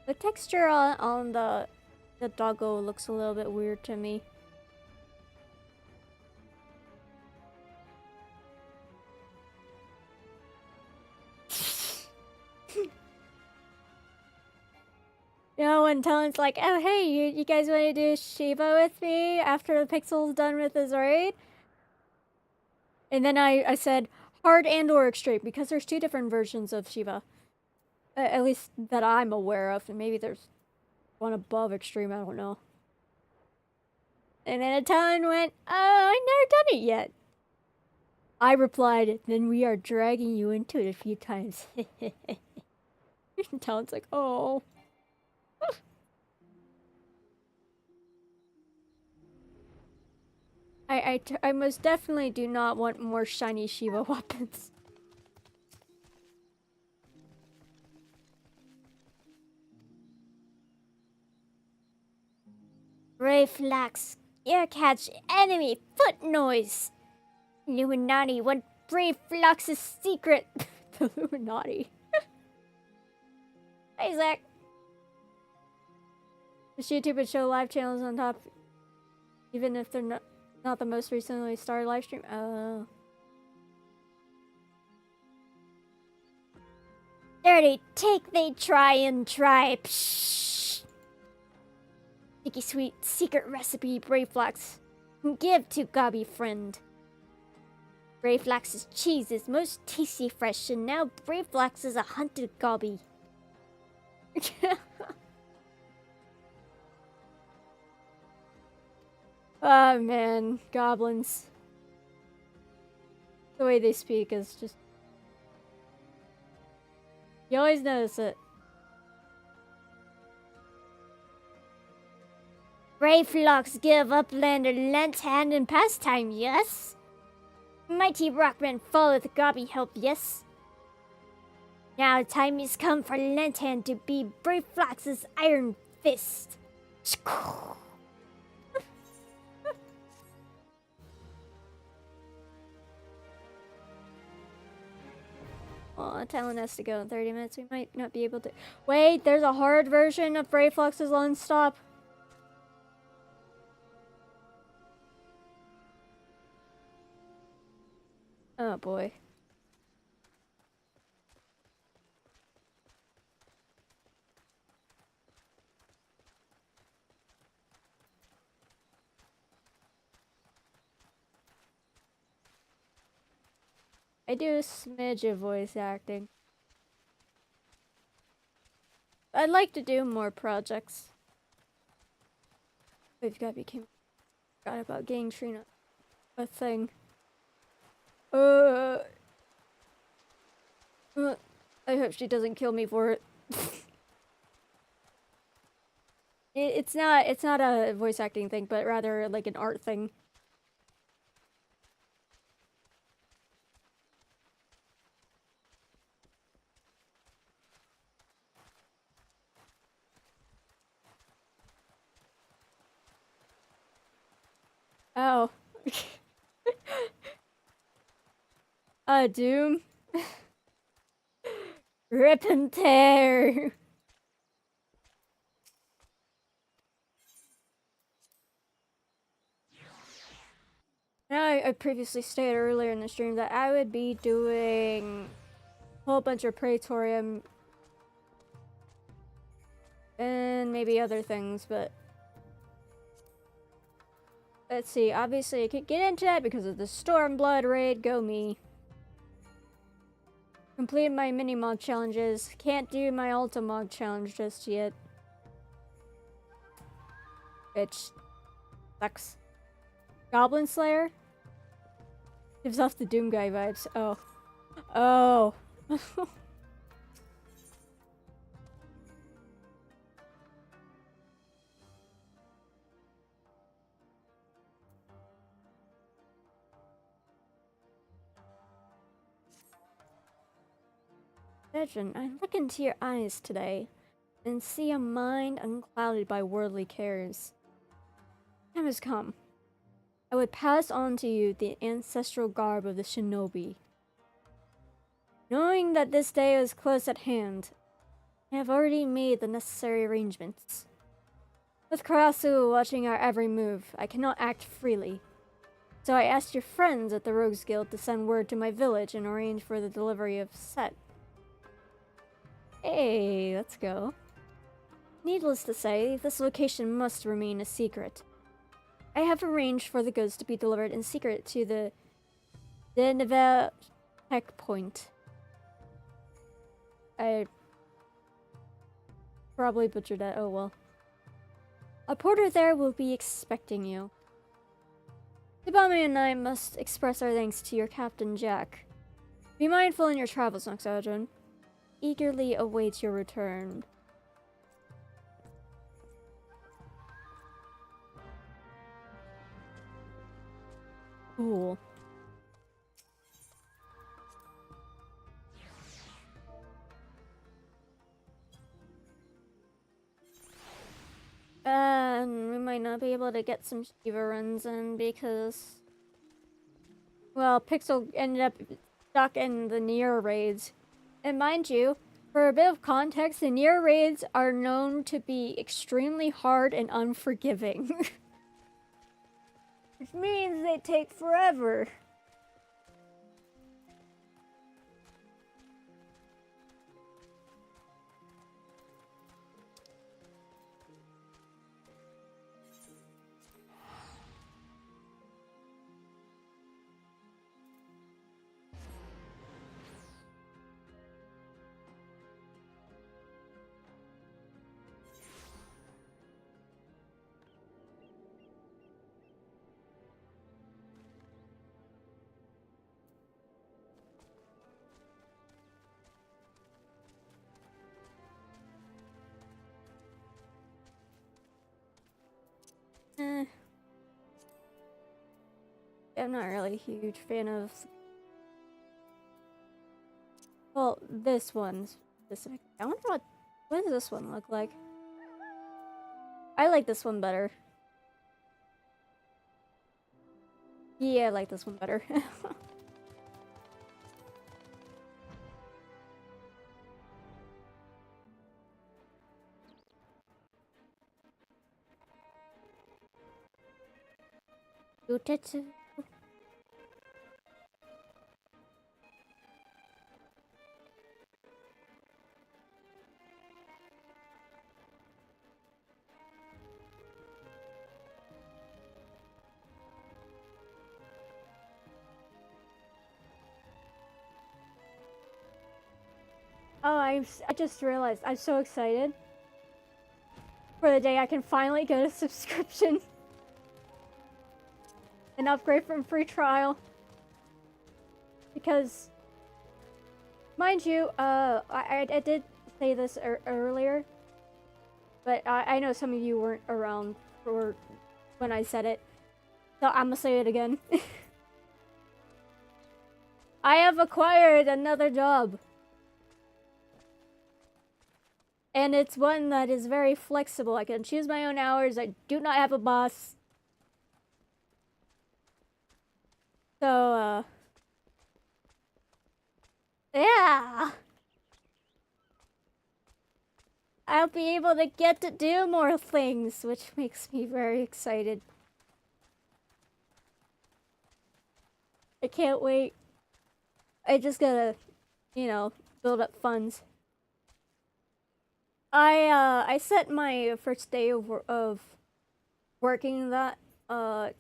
The texture on the doggo looks a little bit weird to me. You know, when Talon's like, oh hey, you guys want to do Shiva with me after the Pixel's done with his raid? And then I said hard and or extreme, because there's 2 different versions of Shiva. At least that I'm aware of, and maybe there's one above extreme, I don't know. And then Talon went, oh, I've never done it yet. I replied, then we are dragging you into it a few times. Talon's like, oh. I most definitely do not want more shiny Shiva weapons. Reflex, ear catch enemy foot noise. Illuminati, what Brave Flux's secret? The Illuminati. Hey Zach. This YouTube would show live channels on top, even if they're not the most recently started live stream. Oh. Dirty take they try and try. Psh. Sticky sweet secret recipe Brave Flax. Give to Gobby friend. Brave Flax's cheese is most tasty fresh, and now Brave Flax is a hunted Gobby. Oh man, goblins. The way they speak is just... You always notice it. Brave flocks give Uplander lent hand and pastime, yes? Mighty Rockman followed Gobby help, yes? Now the time has come for Lantan to be Brave Fox's Iron Fist. Aw, Talon has to go in 30 minutes. We might not be able to. Wait, there's a hard version of Brave Fox's Lone Stop. Oh boy. I do a smidge of voice acting. I'd like to do more projects. We've got became forgot about getting Trina a thing. I hope she doesn't kill me for it. It's not a voice acting thing, but rather like an art thing. Oh. Doom. Rip and tear. Now, I previously stated earlier in the stream that I would be doing a whole bunch of Praetorium and maybe other things, but let's see. Obviously, I could get into that because of the Stormblood raid. Go me. Completed my mini-mod challenges. Can't do my Ultimog challenge just yet. Which sucks. Goblin Slayer? Gives off the Doom guy vibes. Oh. Oh. Legend, I look into your eyes today and see a mind unclouded by worldly cares. Time has come. I would pass on to you the ancestral garb of the shinobi. Knowing that this day is close at hand, I have already made the necessary arrangements. With Karasu watching our every move, I cannot act freely. So I asked your friends at the Rogues Guild to send word to my village and arrange for the delivery of Set. Hey, let's go. Needless to say, this location must remain a secret. I have arranged for the goods to be delivered in secret to the Denver checkpoint. I probably butchered that, oh well. A porter there will be expecting you. Tsubame and I must express our thanks to your Captain Jack. Be mindful in your travels, Noxogen. Eagerly awaits your return. Cool. We might not be able to get some Shiva runs in because, well, Pixel ended up stuck in the Nier raids. And mind you, for a bit of context, the Nier raids are known to be extremely hard and unforgiving. Which means they take forever. I'm not really a huge fan of. Well, this one specifically. I wonder what does this one look like? I like this one better. Yeah, I like this one better. Utetsu. Oh, I just realized I'm so excited for the day I can finally get a subscription. An upgrade from free trial. Because, mind you, I did say this earlier, but I know some of you weren't around for when I said it, so I'm gonna say it again. I have acquired another job. And it's one that is very flexible. I can choose my own hours. I do not have a boss. So, yeah. I'll be able to get to do more things, which makes me very excited. I can't wait. I just gotta, you know, build up funds. I set my first day of working that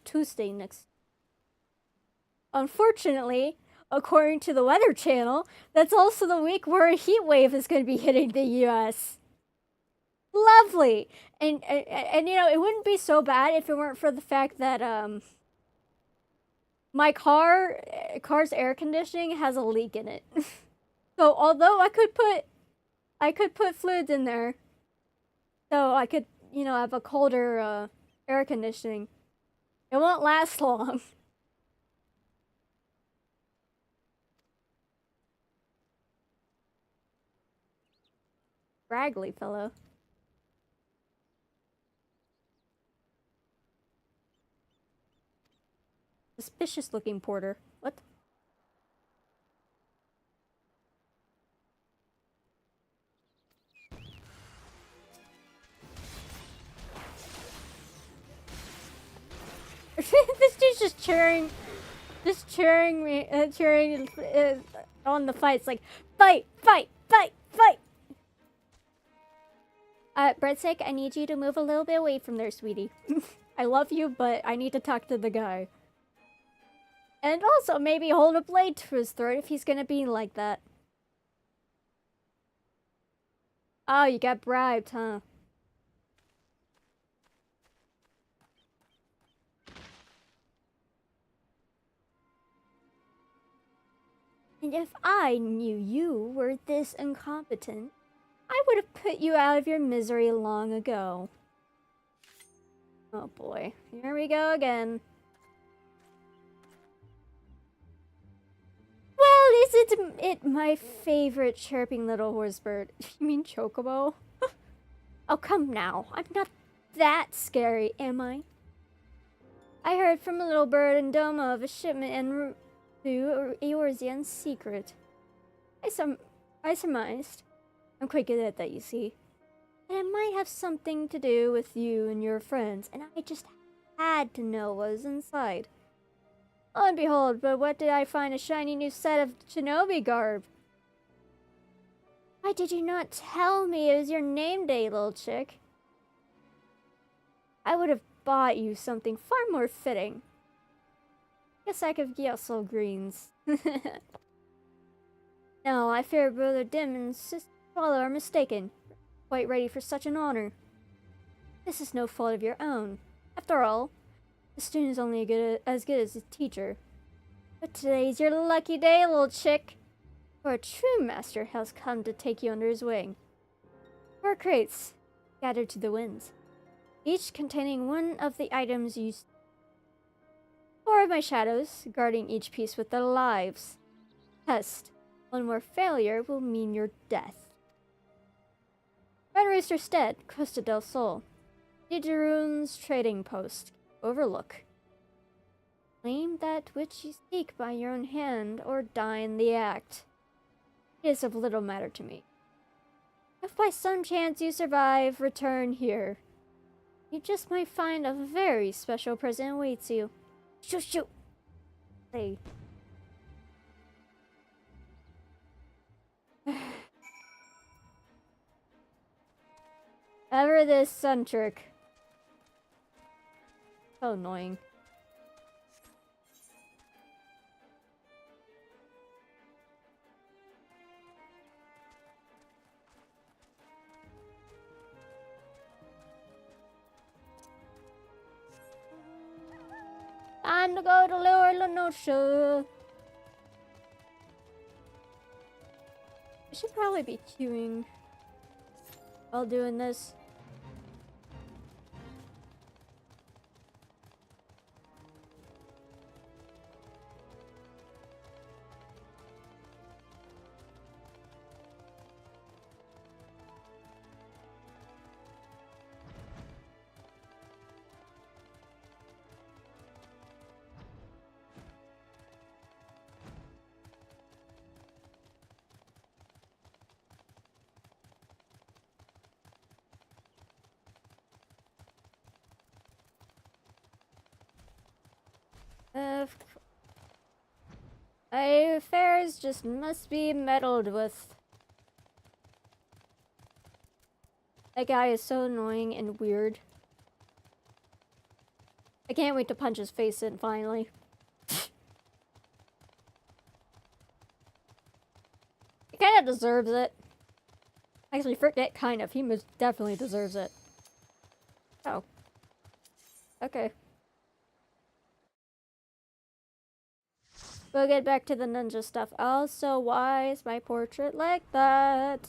Tuesday next. Unfortunately, according to the Weather Channel, that's also the week where a heat wave is going to be hitting the U.S. Lovely, and you know, it wouldn't be so bad if it weren't for the fact that my car's air conditioning has a leak in it. So although I could put fluids in there, so I could, you know, have a colder air conditioning, it won't last long. Scraggly fellow. Suspicious looking porter. What? This dude's just cheering me, cheering on the fight. It's like, fight, fight, fight, fight. Breadstick, I need you to move a little bit away from there, sweetie. I love you, but I need to talk to the guy. And also, maybe hold a blade to his throat if he's gonna be like that. Oh, you got bribed, huh? And if I knew you were this incompetent, I would have put you out of your misery long ago. Oh boy, here we go again. Well, isn't it my favorite chirping little horse bird? You mean Chocobo? Oh, come now. I'm not that scary, am I? I heard from a little bird in Doma of a shipment en route to Eorzean's secret. I surmised. I'm quite good at that, you see. And it might have something to do with you and your friends, and I just had to know what was inside. Lo and behold, but what did I find? A shiny new set of shinobi garb. Why did you not tell me it was your name day, little chick? I would have bought you something far more fitting. A sack of Gyosol greens. No, I fear Brother Dim and Sister Swallow are mistaken. Quite ready for such an honor. This is no fault of your own. After all, the student is only as good as his teacher. But today's your lucky day, little chick. For a true master has come to take you under his wing. 4 crates, scattered to the winds, each containing one of the items you 4 of my shadows, guarding each piece with their lives. Test. 1 more failure will mean your death. Red Rooster Stead, Costa del Sol. Digerune's trading post. Overlook. Claim that which you seek by your own hand, or die in the act. It is of little matter to me. If by some chance you survive, return here. You just might find a very special present awaits you. Shoot, shoot! Hey. Ever this centric. So annoying. Time to go to Lower Lenosha. I should probably be queuing while doing this. My affairs just must be meddled with. That guy is so annoying and weird. I can't wait to punch his face in finally. He kind of deserves it. Actually, forget kind of. He most definitely deserves it. Oh. Okay. We'll get back to the ninja stuff. Also, why is my portrait like that?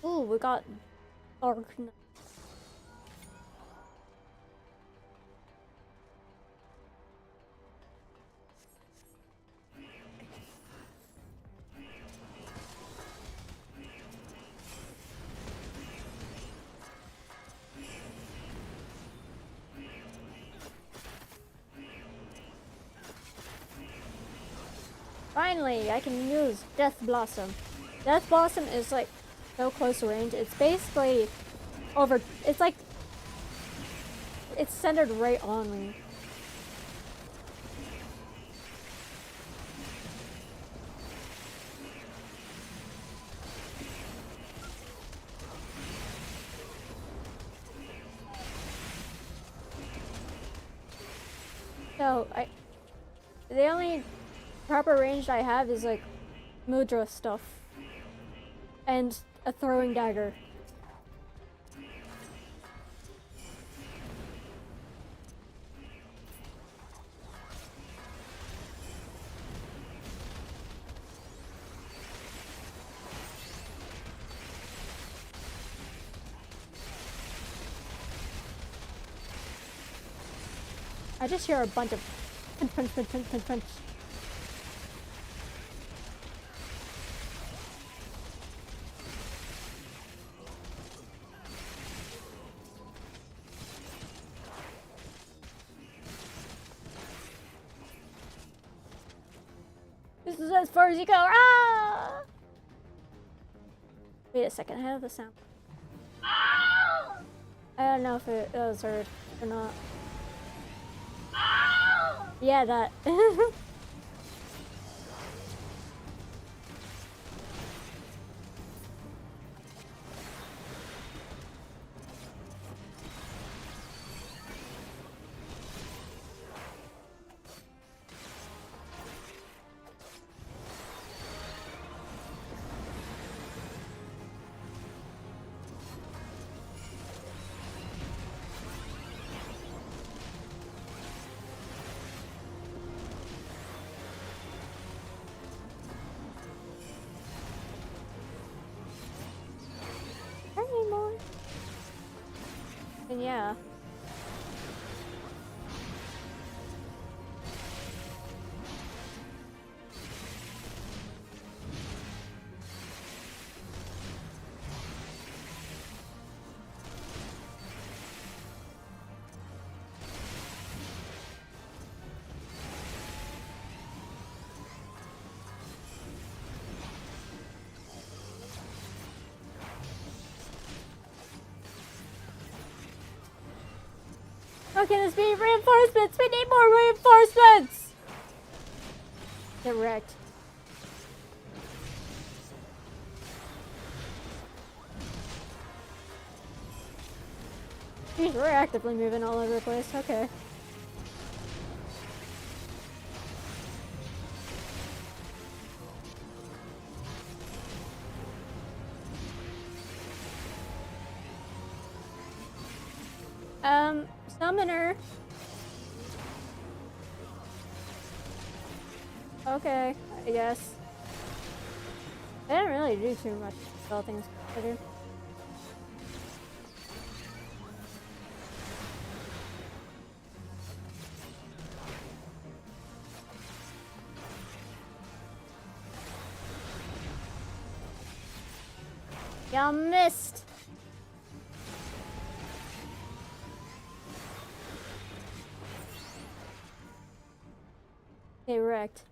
Oh, we got darkness. Finally, I can use Death Blossom. Death Blossom is like so close range. It's basically over. It's like it's centered right on me. So the only proper range I have is like mudra stuff and a throwing dagger. I just hear a bunch of punch, punch, punch, punch, punch, punch. This is as far as you go. Ah! Wait a second, I have the sound. I don't know if it was heard or not. Yeah, that. Yeah. Okay, this be reinforcements! We need more reinforcements! Get wrecked. Jeez, we're actively moving all over the place. Okay. Summoner. Okay, I guess. They didn't really do too much, all things considered. Y'all missed. Okay, wrecked.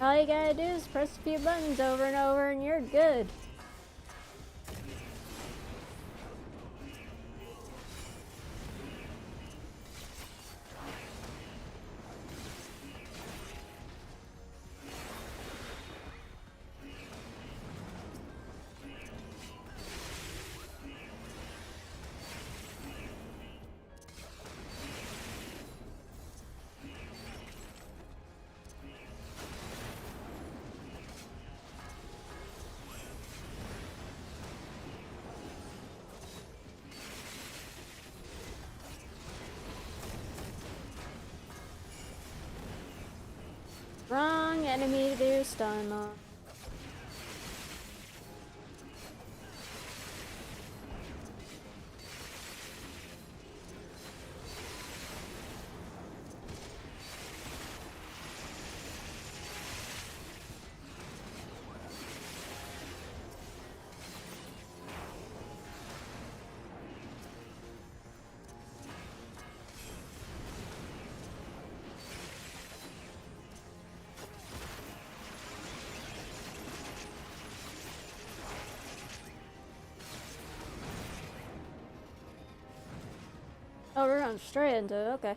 All you gotta do is press a few buttons over and over and you're good. Wrong enemy to do stun on. Oh, we're going straight into it, okay.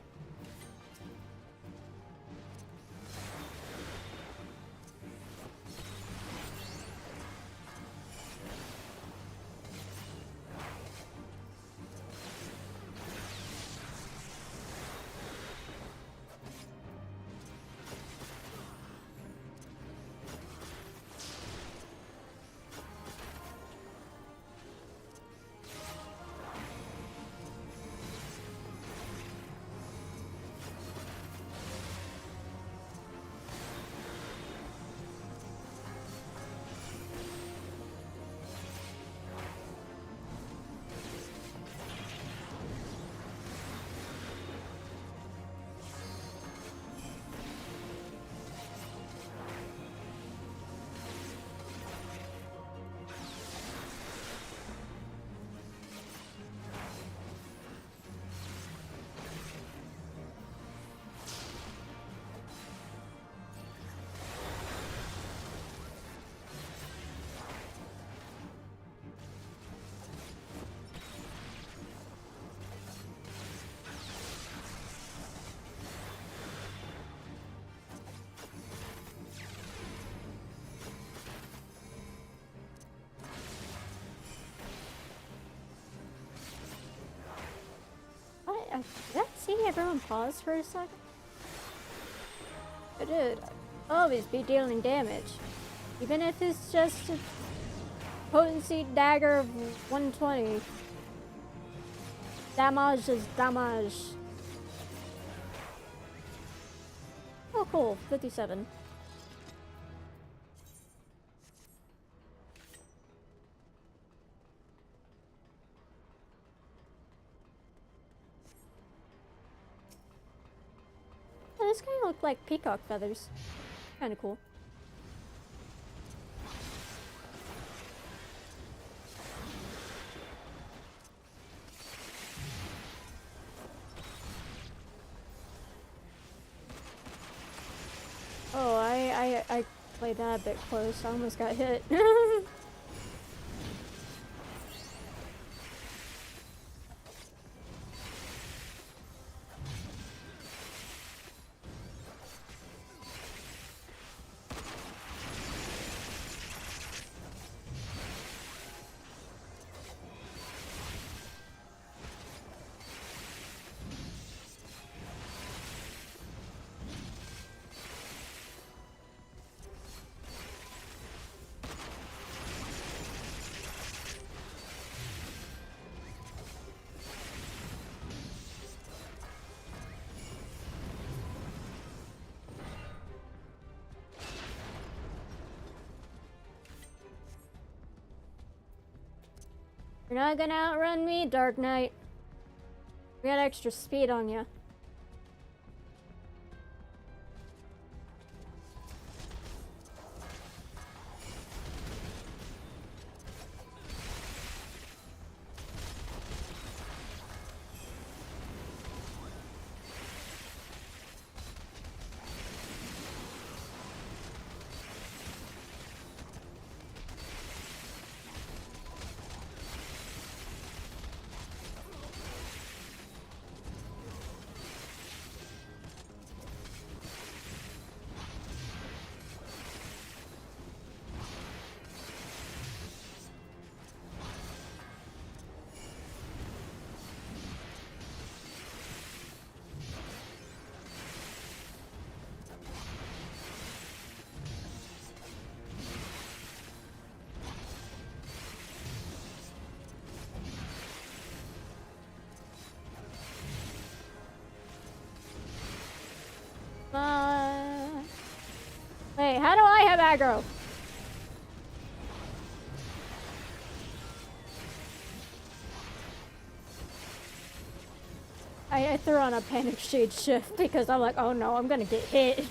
did I see everyone pause for a second? I did. Always be dealing damage. Even if it's just a potency dagger of 120. Damage is damage. Oh cool, 57. Oh, this kind of look like peacock feathers. Kind of cool. Oh, I played that a bit close. I almost got hit. You're not gonna outrun me, Dark Knight. We got extra speed on you. Wait, how do I have aggro? I threw on a panic shade shift because I'm like, oh no, I'm gonna get hit.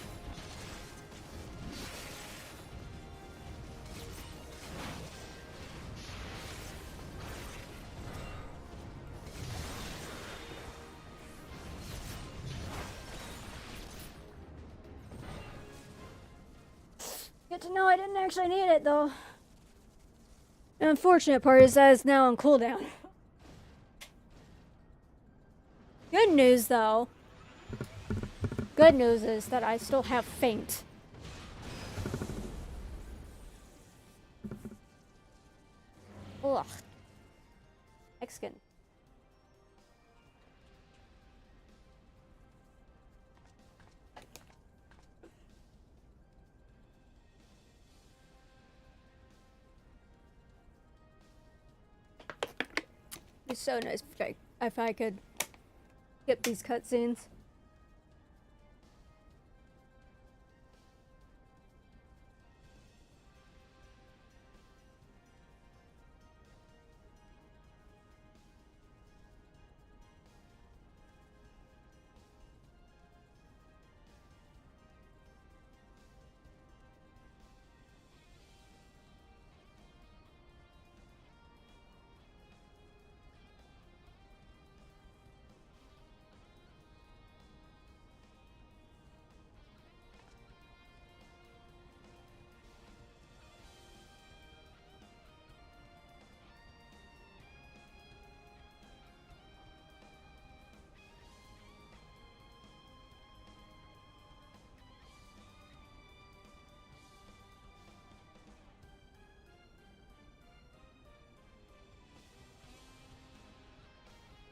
Good to know I didn't actually need it though. The unfortunate part is that it's now on cooldown. Good news though. Good news is that I still have faint. Ugh. Mexican. It's so nice if I could skip these cutscenes.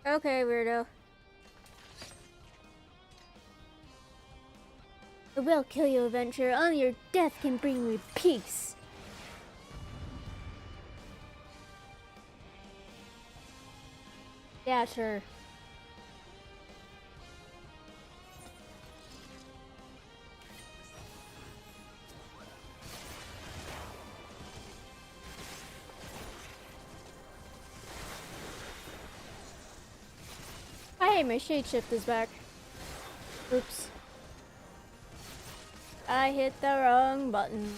Okay, weirdo. will kill you eventually. Only your death can bring me peace. Yeah, sure. Hey, my shade shift is back. Oops. I hit the wrong button.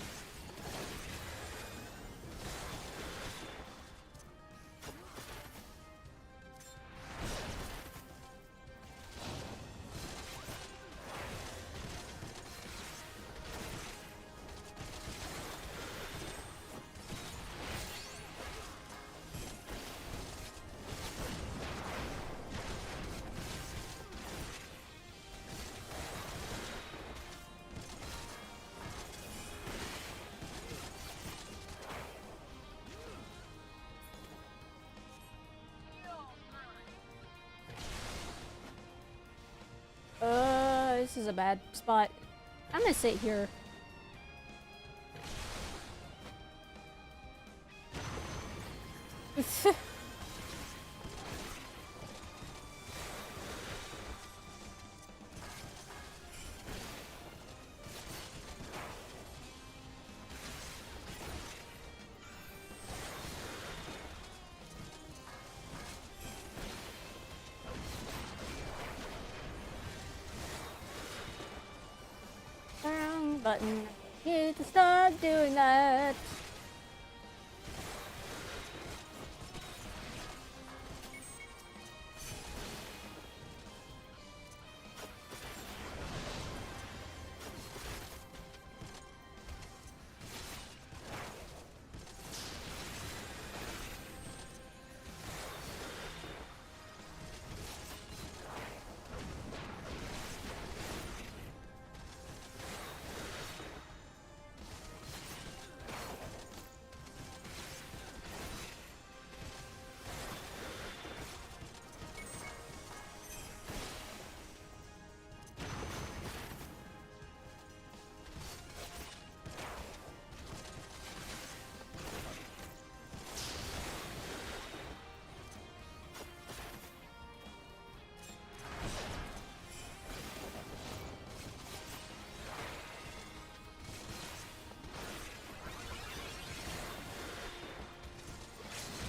This is a bad spot. I'm gonna sit here. Wrong button. You need to stop doing that.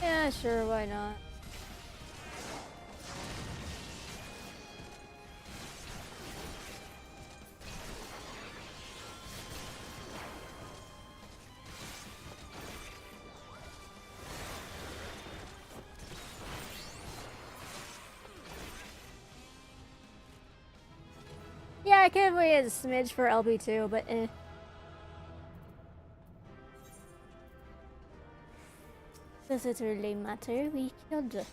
Yeah, sure, why not? Yeah, I could wait a smidge for LB2, but eh. Does it really matter? We killed it.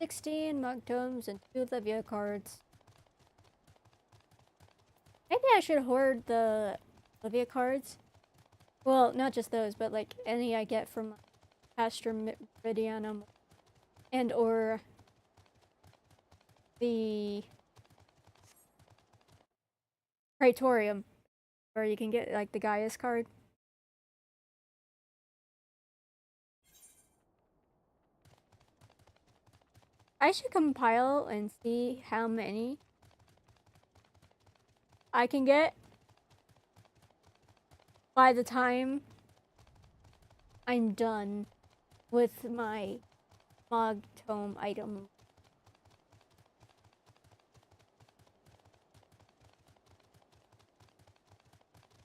$16 Monk Tomes and 2 Livia cards. Maybe I should hoard the Livia cards. Well, not just those, but like any I get from Pastor Meridianum and or the Praetorium, where you can get like the Gaius card. I should compile and see how many I can get by the time I'm done with my Mog Tome item.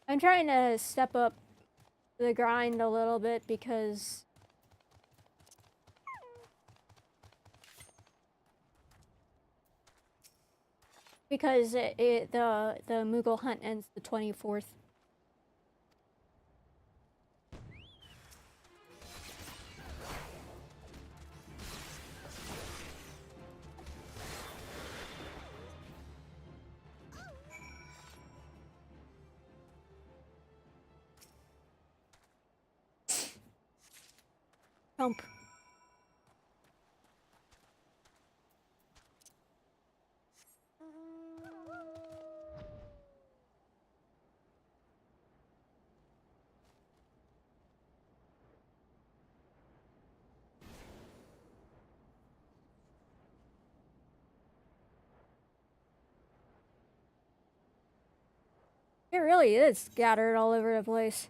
I'm trying to step up the grind a little bit because the Moogle hunt ends the 24th. Jump. It really is scattered all over the place.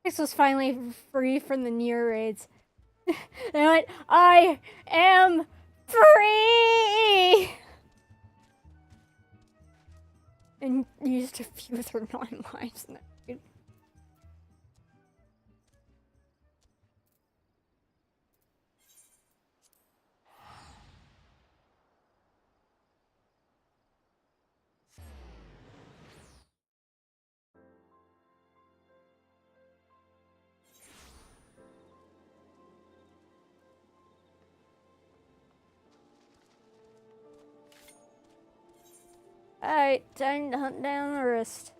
This was finally free from the near raids. And I went, I am free! And used a few of their 9 lives in that dude. Alright, time to hunt down the rest.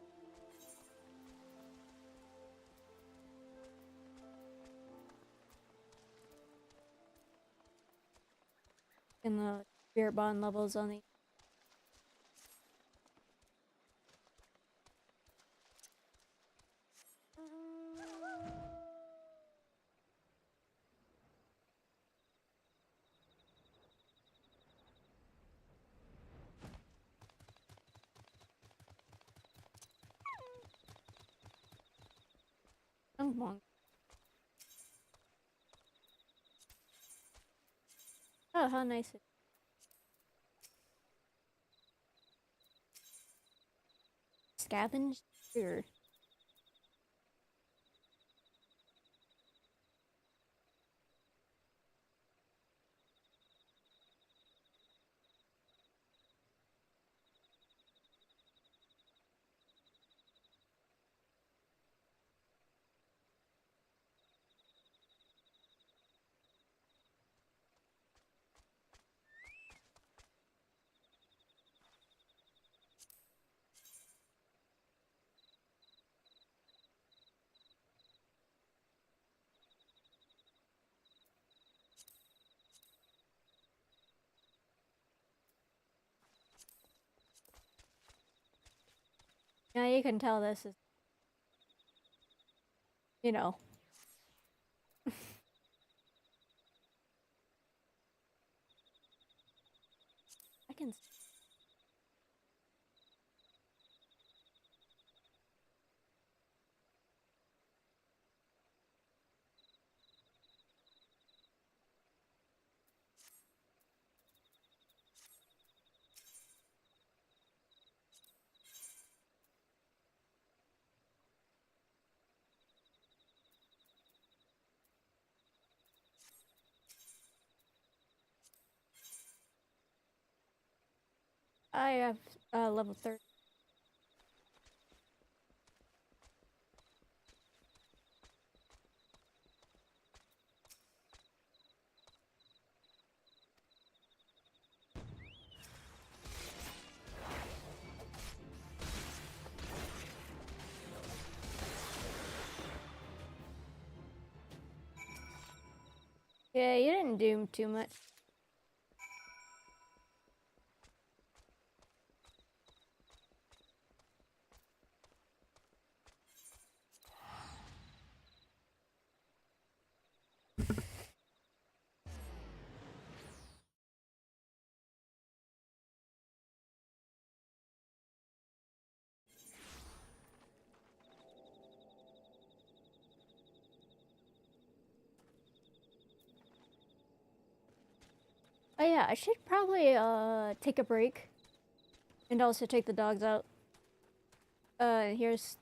And the spirit bond levels on the monk. Oh, how nice it is. Scavenge? Sure. Now you can tell this is, you know. I can. I have level 30. Yeah, you didn't do too much. Oh yeah, I should probably take a break and also take the dogs out. Here's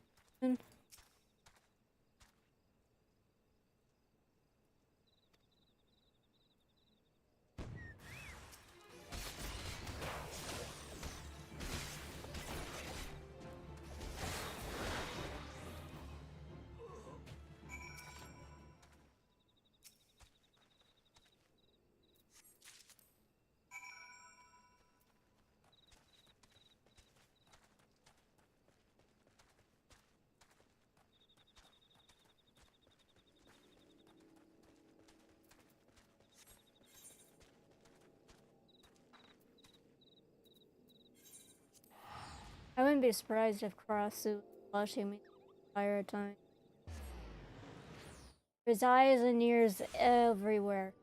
I wouldn't be surprised if Karasu was watching me the entire time. There's eyes and ears everywhere.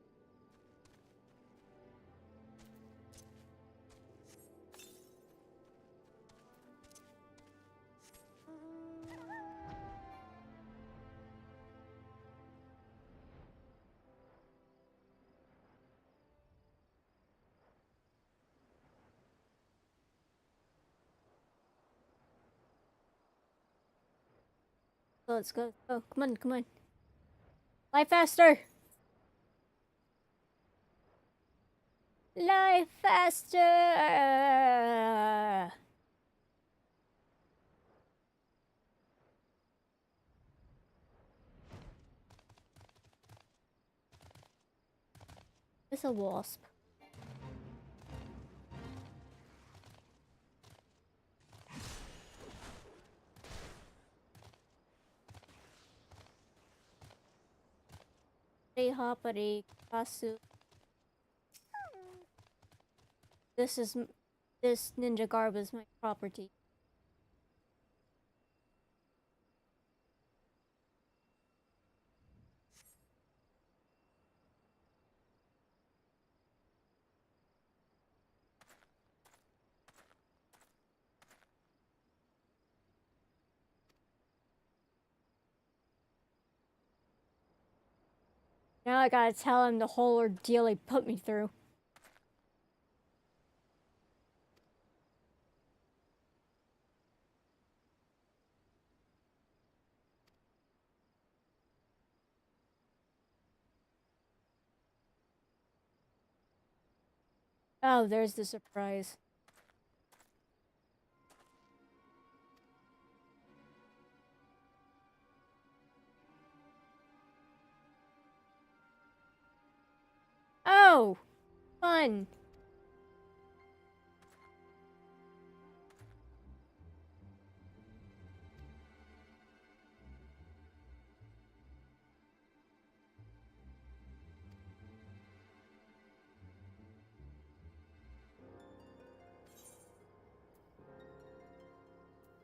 So let's go. Oh, come on, come on. Fly faster! Fly faster! It's a wasp. Hey, hoppity, Karasu. This ninja garb is my property. Now I gotta tell him the whole ordeal he put me through. Oh, there's the surprise. Oh! Fun!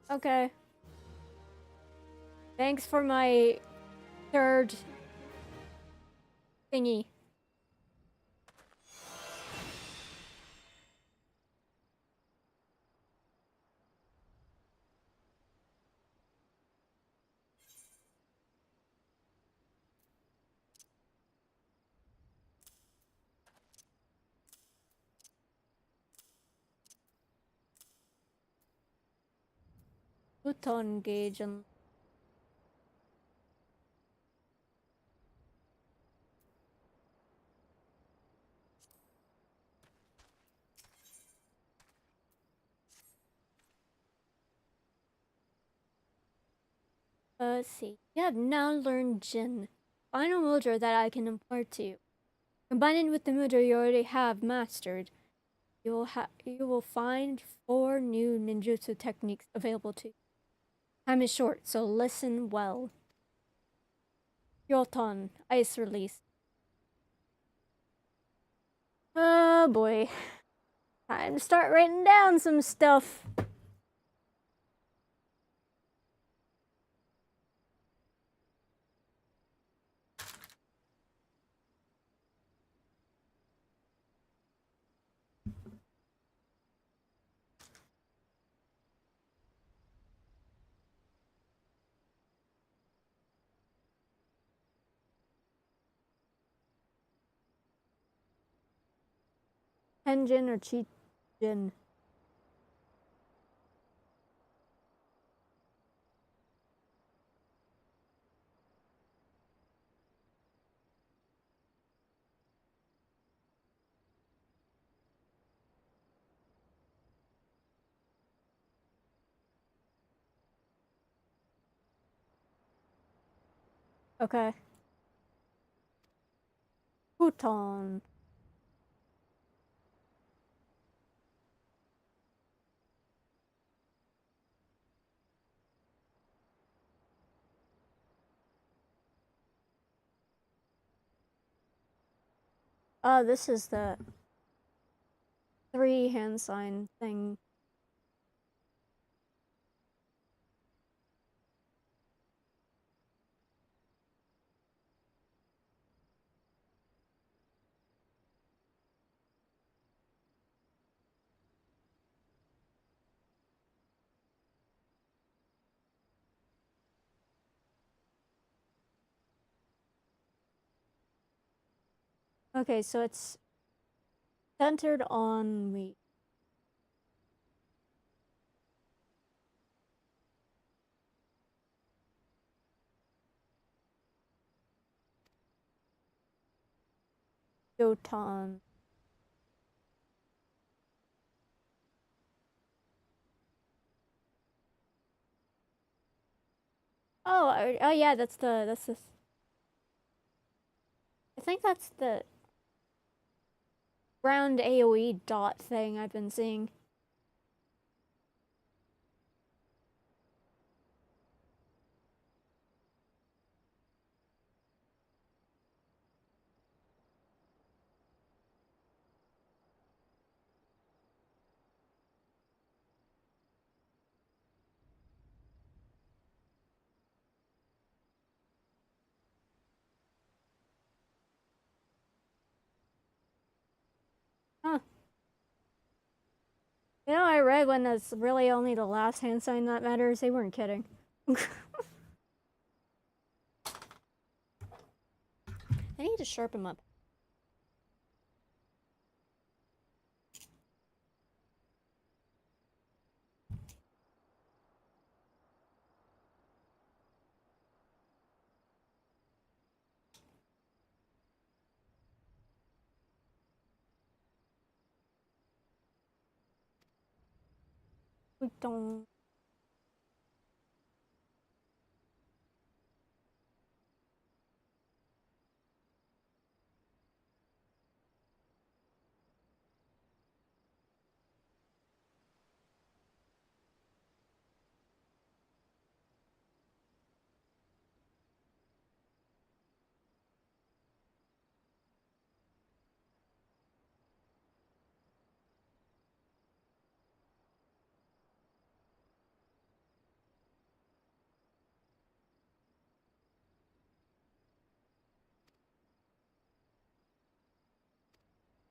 Okay. Thanks for my third thingy. Button gauge and let's see. You have now learned Jin. Final mudra that I can impart to you. Combine it with the mudra you already have mastered. You will find 4 new ninjutsu techniques available to you. Time is short, so listen well. Yoton, ice release. Oh boy. Time to start writing down some stuff. Tenjin or Chijin? Okay. Futon. Oh, this is the 3 hand sign thing. Okay, so it's centered on me. Jotan. Oh, oh yeah, that's the I think that's the round AoE dot thing I've been seeing. Huh. You know, I read when it's really only the last hand sign that matters. They weren't kidding. I need to sharpen up. Don't.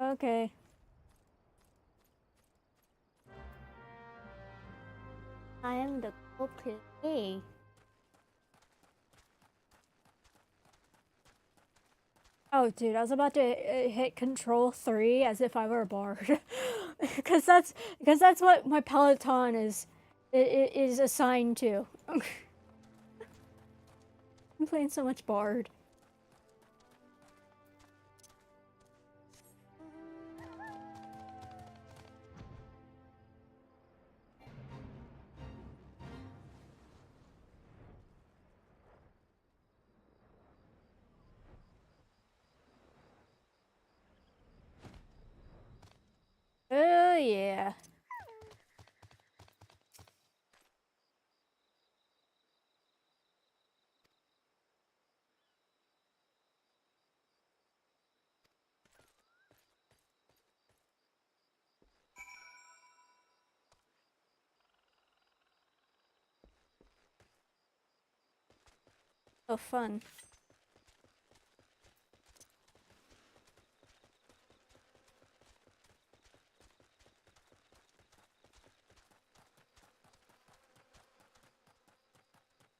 Okay. I am the culprit. Hey. Oh, dude, I was about to hit Control 3 as if I were a bard, because that's what my Peloton is assigned to. I'm playing so much bard. Oh yeah. Oh, fun.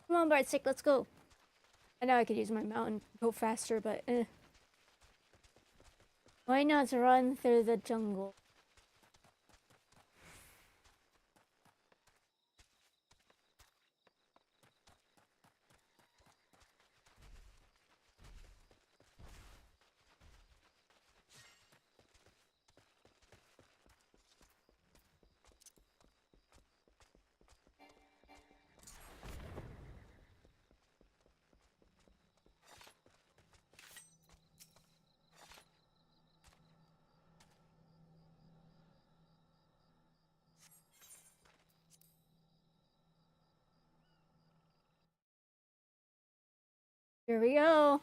Come on, Bart Sick, let's go. I know I could use my mount and go faster, but why not run through the jungle? Here we go.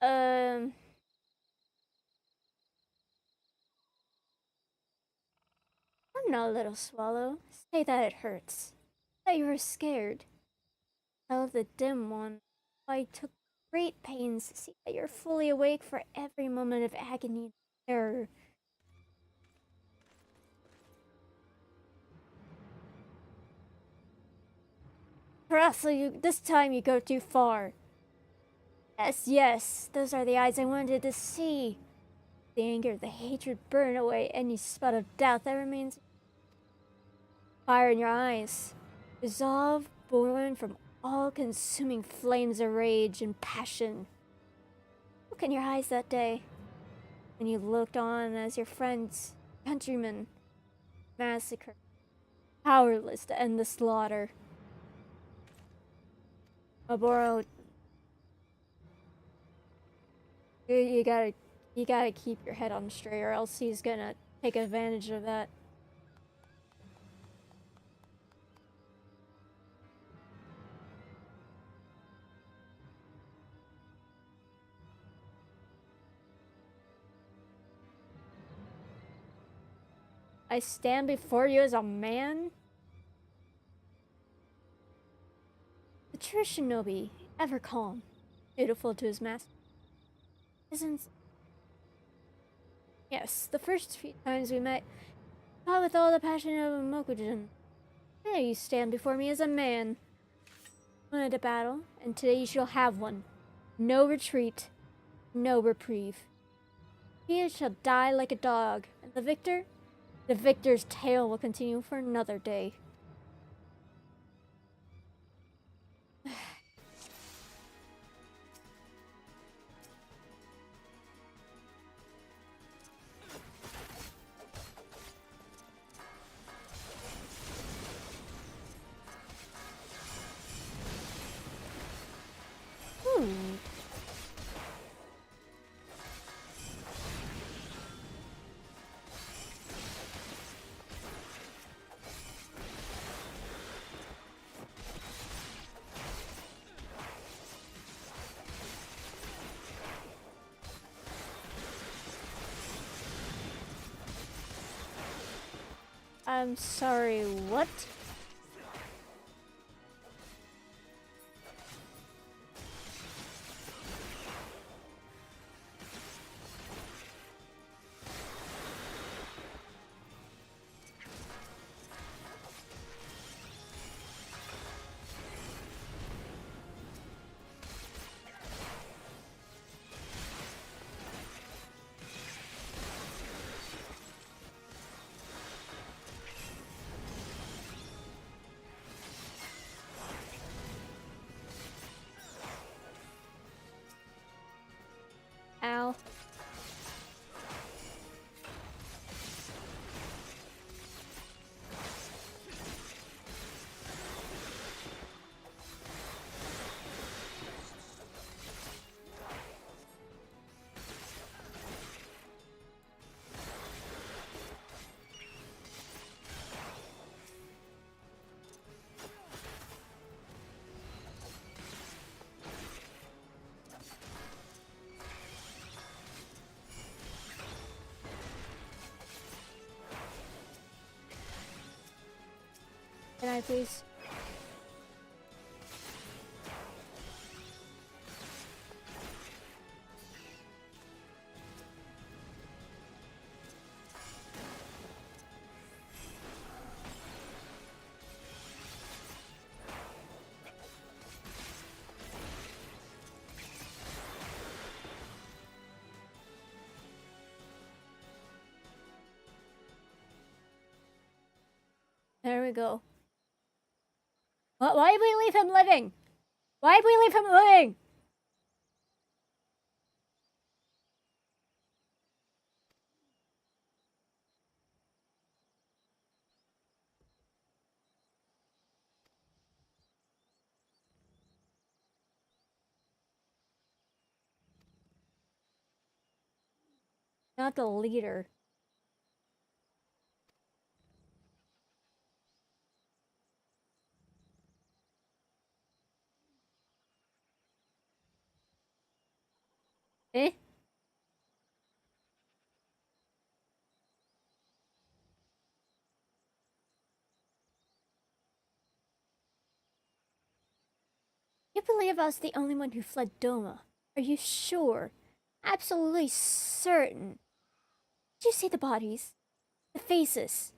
I'm not a little swallow. Say that it hurts. That you were scared. Tell the dim one. I took great pains to see that you're fully awake for every moment of agony and terror. Perhaps this time you go too far. Yes, yes, those are the eyes I wanted to see. The anger, the hatred burn away any spot of doubt that remains. Fire in your eyes. Resolve born from all-consuming flames of rage and passion. Look in your eyes that day, when you looked on as your friends, countrymen, massacred, powerless to end the slaughter. Oboro, you gotta keep your head on straight, or else he's gonna take advantage of that. I stand before you as a man? The true shinobi, ever calm, dutiful to his master. Isn't... Yes, the first few times we met, fought with all the passion of a Mokujin. Now you stand before me as a man. Wanted a battle, and today you shall have one. No retreat, no reprieve. He shall die like a dog, and the victor's tale will continue for another day. I'm sorry, what? Ow. Can I please? There we go. Why did we leave him living? Why did we leave him living? Not the leader. Eh? You believe I was the only one who fled Doma? Are you sure? Absolutely certain? Did you see the bodies? The faces?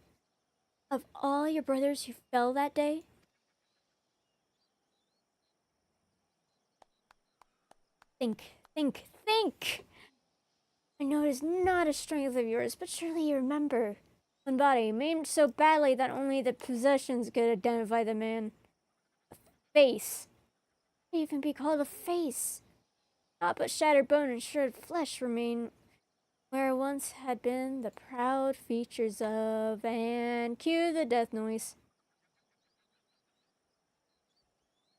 Of all your brothers who fell that day? Think! I know it is not a strength of yours, but surely you remember. One body, maimed so badly that only the possessions could identify the man. A face. Could even be called a face. Not but shattered bone and shredded flesh remain where once had been the proud features of, and cue the death noise.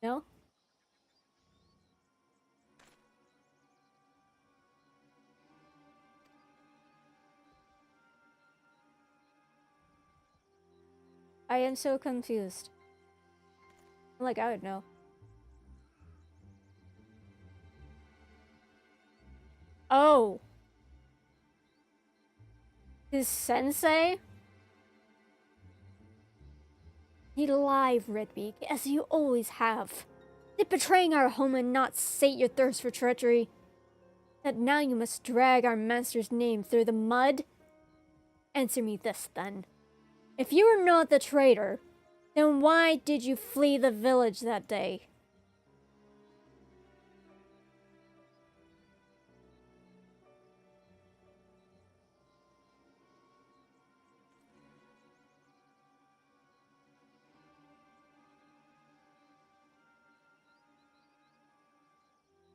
No? I am so confused. Like I would know. Oh. His sensei? You lie, Redbeak, as you always have. Did betraying our homeland not sate your thirst for treachery? That now you must drag our master's name through the mud? Answer me this, then. If you were not the traitor, then why did you flee the village that day?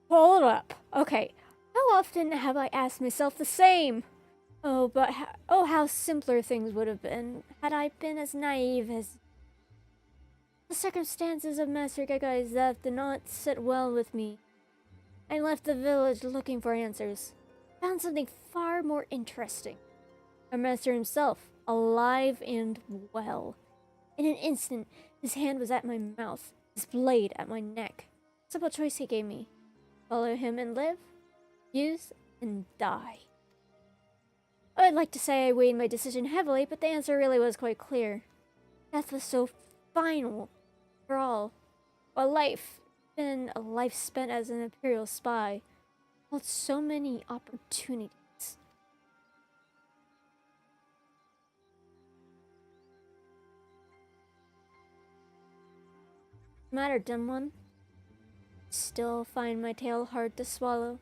Hold up. Okay. How often have I asked myself the same? Oh, but how simpler things would have been had I been as naive as... The circumstances of Master Gekai's death did not sit well with me. I left the village looking for answers. Found something far more interesting. Our master himself, alive and well. In an instant, his hand was at my mouth, his blade at my neck. Simple choice he gave me. Follow him and live, use and die. I'd like to say I weighed my decision heavily, but the answer really was quite clear. Death was so final for all, while life, been a life spent as an Imperial spy, held so many opportunities. Matter, dumb one? Still find my tale hard to swallow?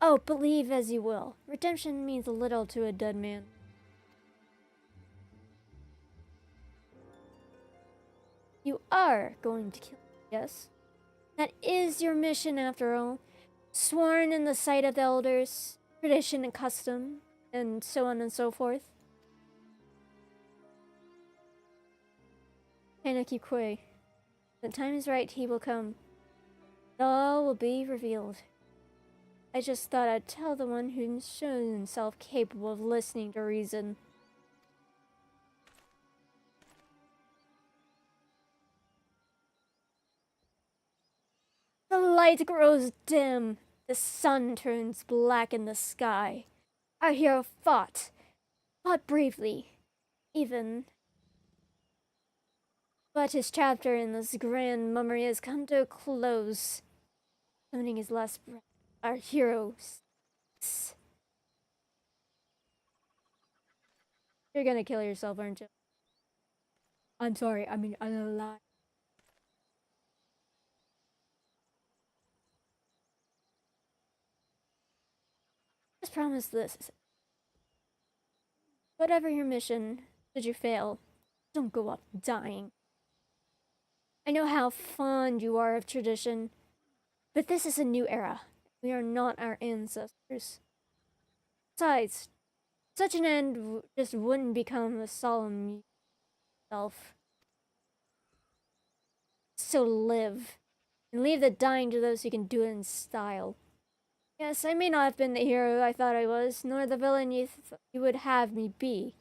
Oh, believe as you will. Redemption means little to a dead man. You are going to kill me, yes? That is your mission after all. Sworn in the sight of the elders, tradition and custom, and so on and so forth. Hanaki Kue. When the time is right, he will come. All will be revealed. I just thought I'd tell the one who's shown himself capable of listening to reason. The light grows dim. The sun turns black in the sky. Our hero fought bravely, even. But his chapter in this grand memory has come to a close. Summoning his last breath, our hero speaks. You're gonna kill yourself, aren't you? I'm sorry, I mean, I'm alive. Just promise this. Whatever your mission, should you fail, don't go up dying. I know how fond you are of tradition, but this is a new era. We are not our ancestors. Besides, such an end just wouldn't become a solemn self. So live, and leave the dying to those who can do it in style. Yes, I may not have been the hero I thought I was, nor the villain you would have me be.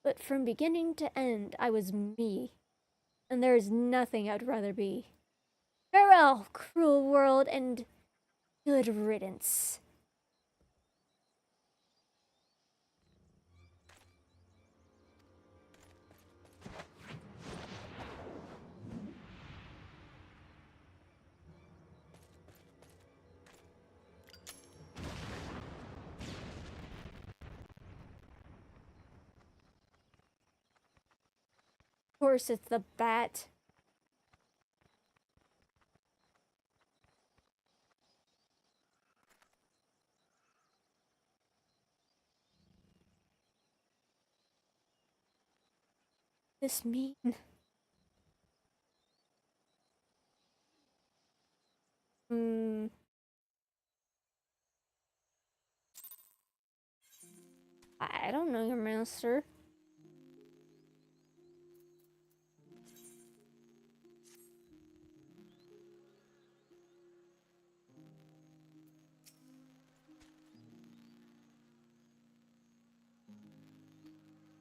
But from beginning to end, I was me. And there is nothing I'd rather be. Farewell, cruel world, and good riddance. course it's the bat. This mean? I don't know, your master.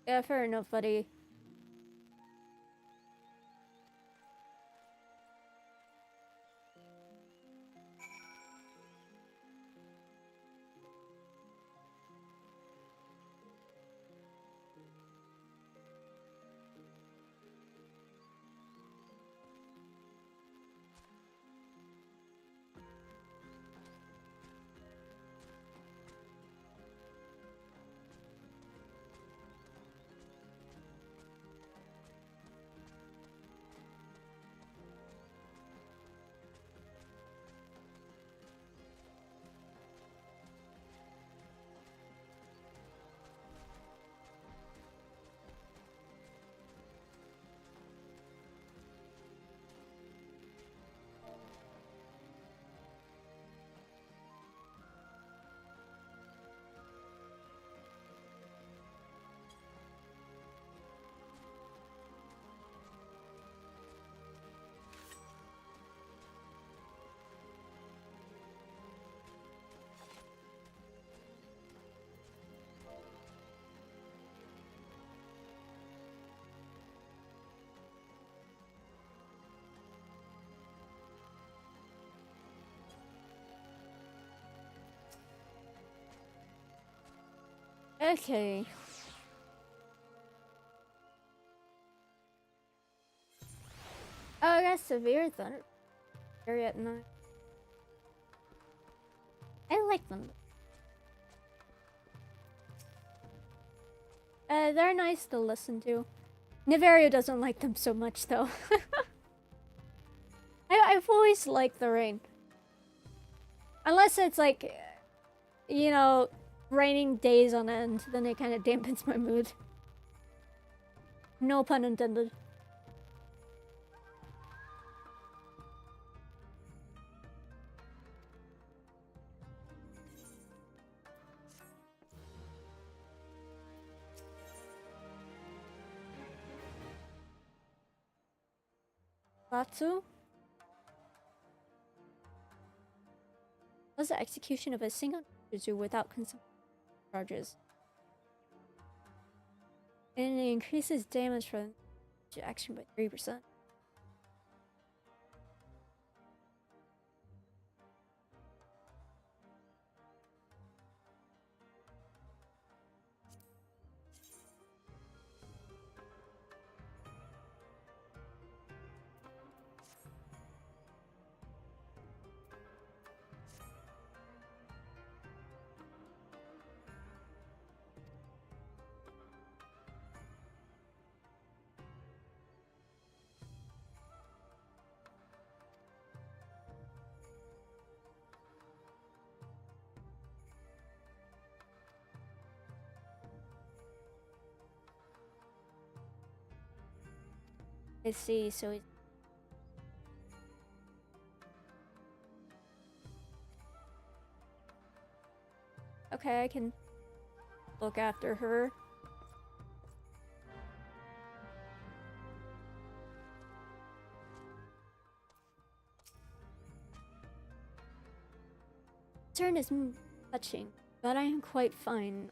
Yeah, fair enough, buddy. Okay. Oh, that's severe thunder. Very at night. I like them. They're nice to listen to. Niverio doesn't like them so much, though. I've always liked the rain. Unless it's like, you know, raining days on end, then it kind of dampens my mood. No pun intended. Batsu was the execution of a single Shinju without consumption charges. And it increases damage from action by 3%. I see, so it... Okay, I can look after her. Turn is touching, but I am quite fine.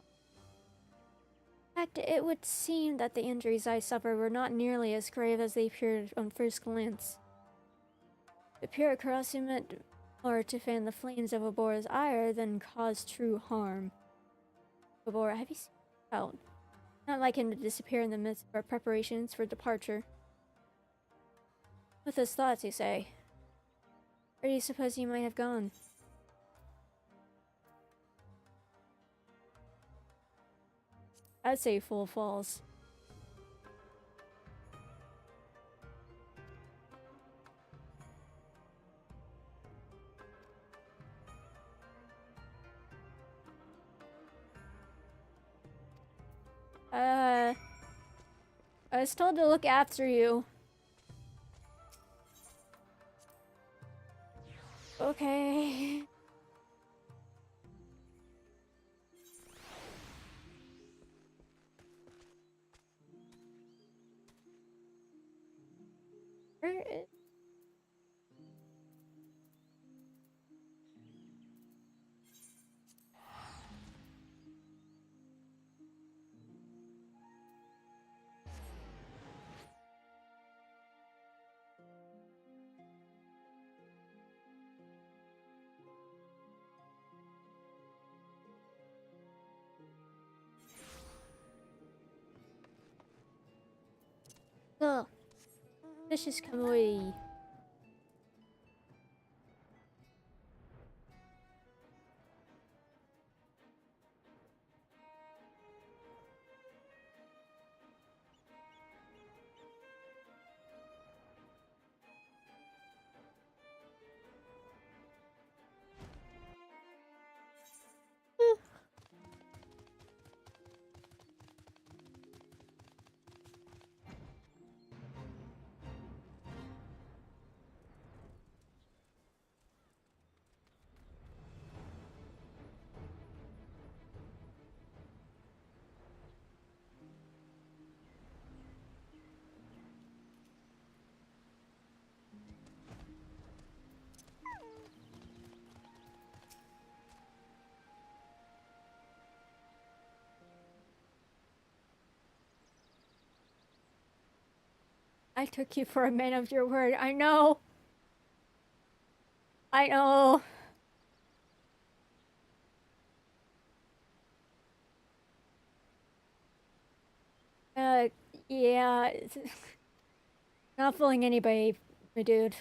In fact, it would seem that the injuries I suffered were not nearly as grave as they appeared on first glance. To appear corrosive meant more to fan the flames of Abora's ire than cause true harm. Abora, have you seen out? Not like him to disappear in the midst of our preparations for departure. With his thoughts, you say. Where do you suppose he might have gone? I'd say full falls. I was told to look after you. Okay. Where is... Oh, vicious Kamui. I took you for a man of your word. I know. I know. Yeah. Not fooling anybody, my dude.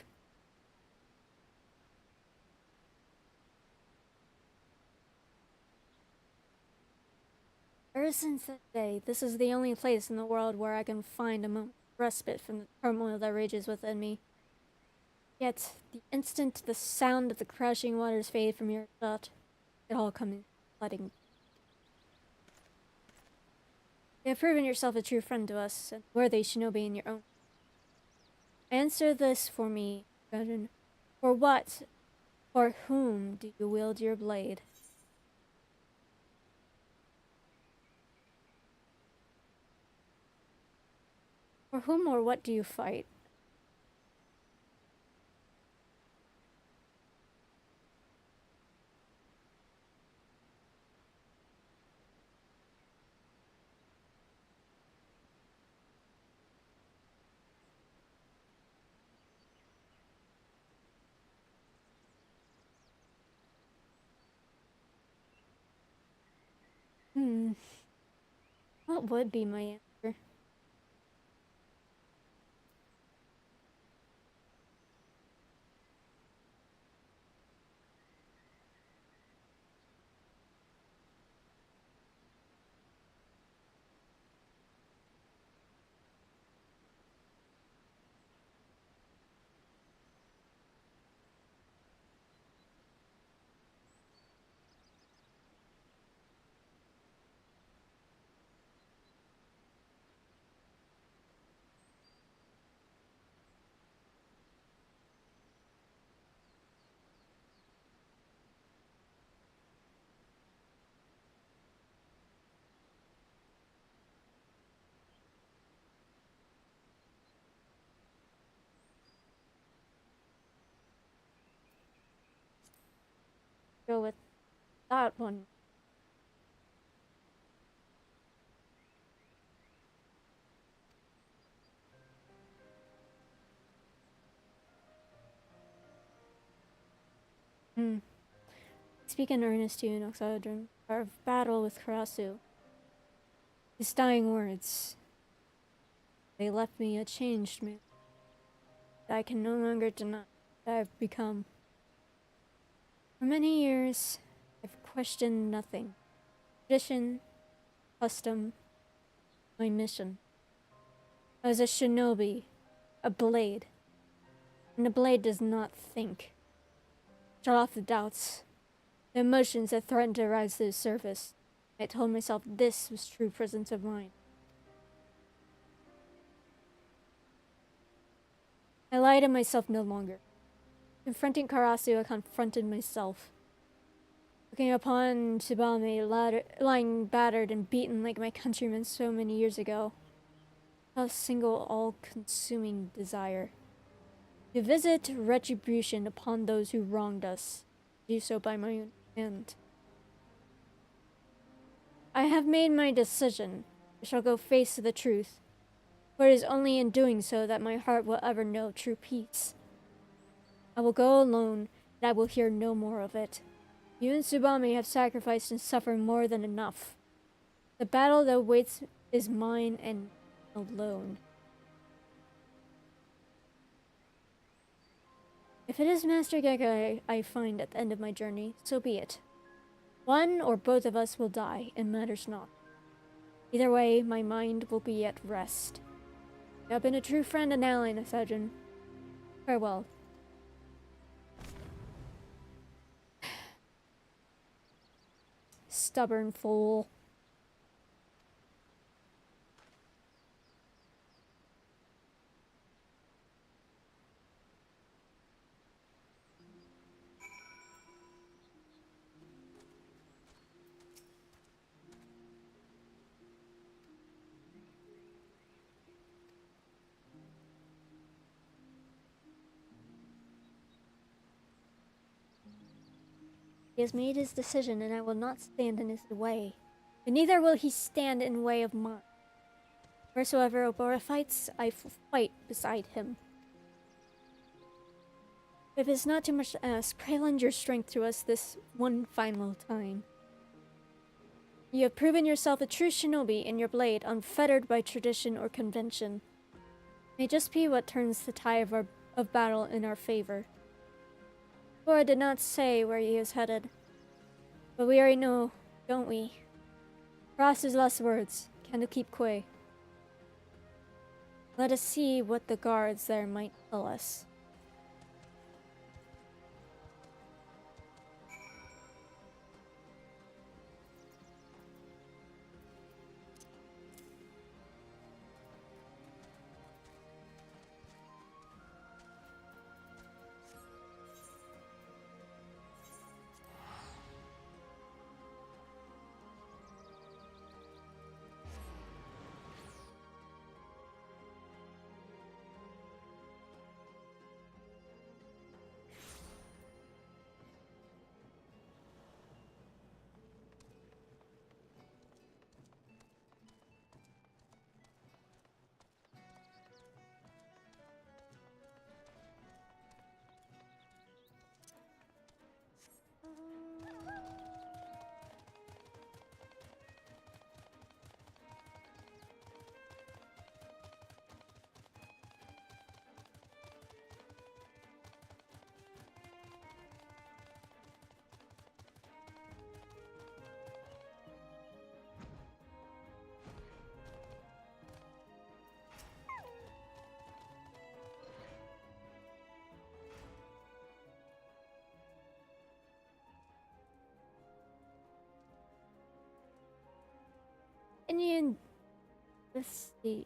Ever since that day, this is the only place in the world where I can find a moment of respite from the turmoil that rages within me. Yet, the instant the sound of the crashing waters fade from your thought, it all comes flooding. You have proven yourself a true friend to us, and worthy shinobi in your own. Answer this for me, Gundren. For what, or whom do you wield your blade? For whom or what do you fight? What would be my answer? Go with that one. Speak in earnest to you, Noxodron, our battle with Karasu. His dying words, they left me a changed man. I can no longer deny that I've become. For many years, I've questioned nothing. Tradition, custom, my mission. I was a shinobi, a blade. And a blade does not think. Shut off the doubts, the emotions that threatened to rise to the surface. I told myself this was true presence of mind. I lied to myself no longer. Confronting Karasu, I confronted myself. Looking upon Tsubame lying battered and beaten like my countrymen so many years ago, a single all-consuming desire. To visit retribution upon those who wronged us. Do so by my own hand. I have made my decision. I shall go face the truth. For it is only in doing so that my heart will ever know true peace. I will go alone, and I will hear no more of it. You and Tsubame have sacrificed and suffered more than enough. The battle that waits is mine and alone. If it is Master Gege I find at the end of my journey, so be it. One or both of us will die, it matters not. Either way, my mind will be at rest. You have been a true friend and ally, Nasajin. Farewell. Stubborn fool. He has made his decision, and I will not stand in his way. But neither will he stand in the way of mine. Wheresoever Obora fights, I fight beside him. If it's not too much to ask, pray lend your strength to us this one final time. You have proven yourself a true shinobi in your blade, unfettered by tradition or convention. May just be what turns the tide of battle in our favor. Obora did not say where he is headed, but we already know, don't we? Cross his last words, Candle keep Kwe. Let us see what the guards there might tell us.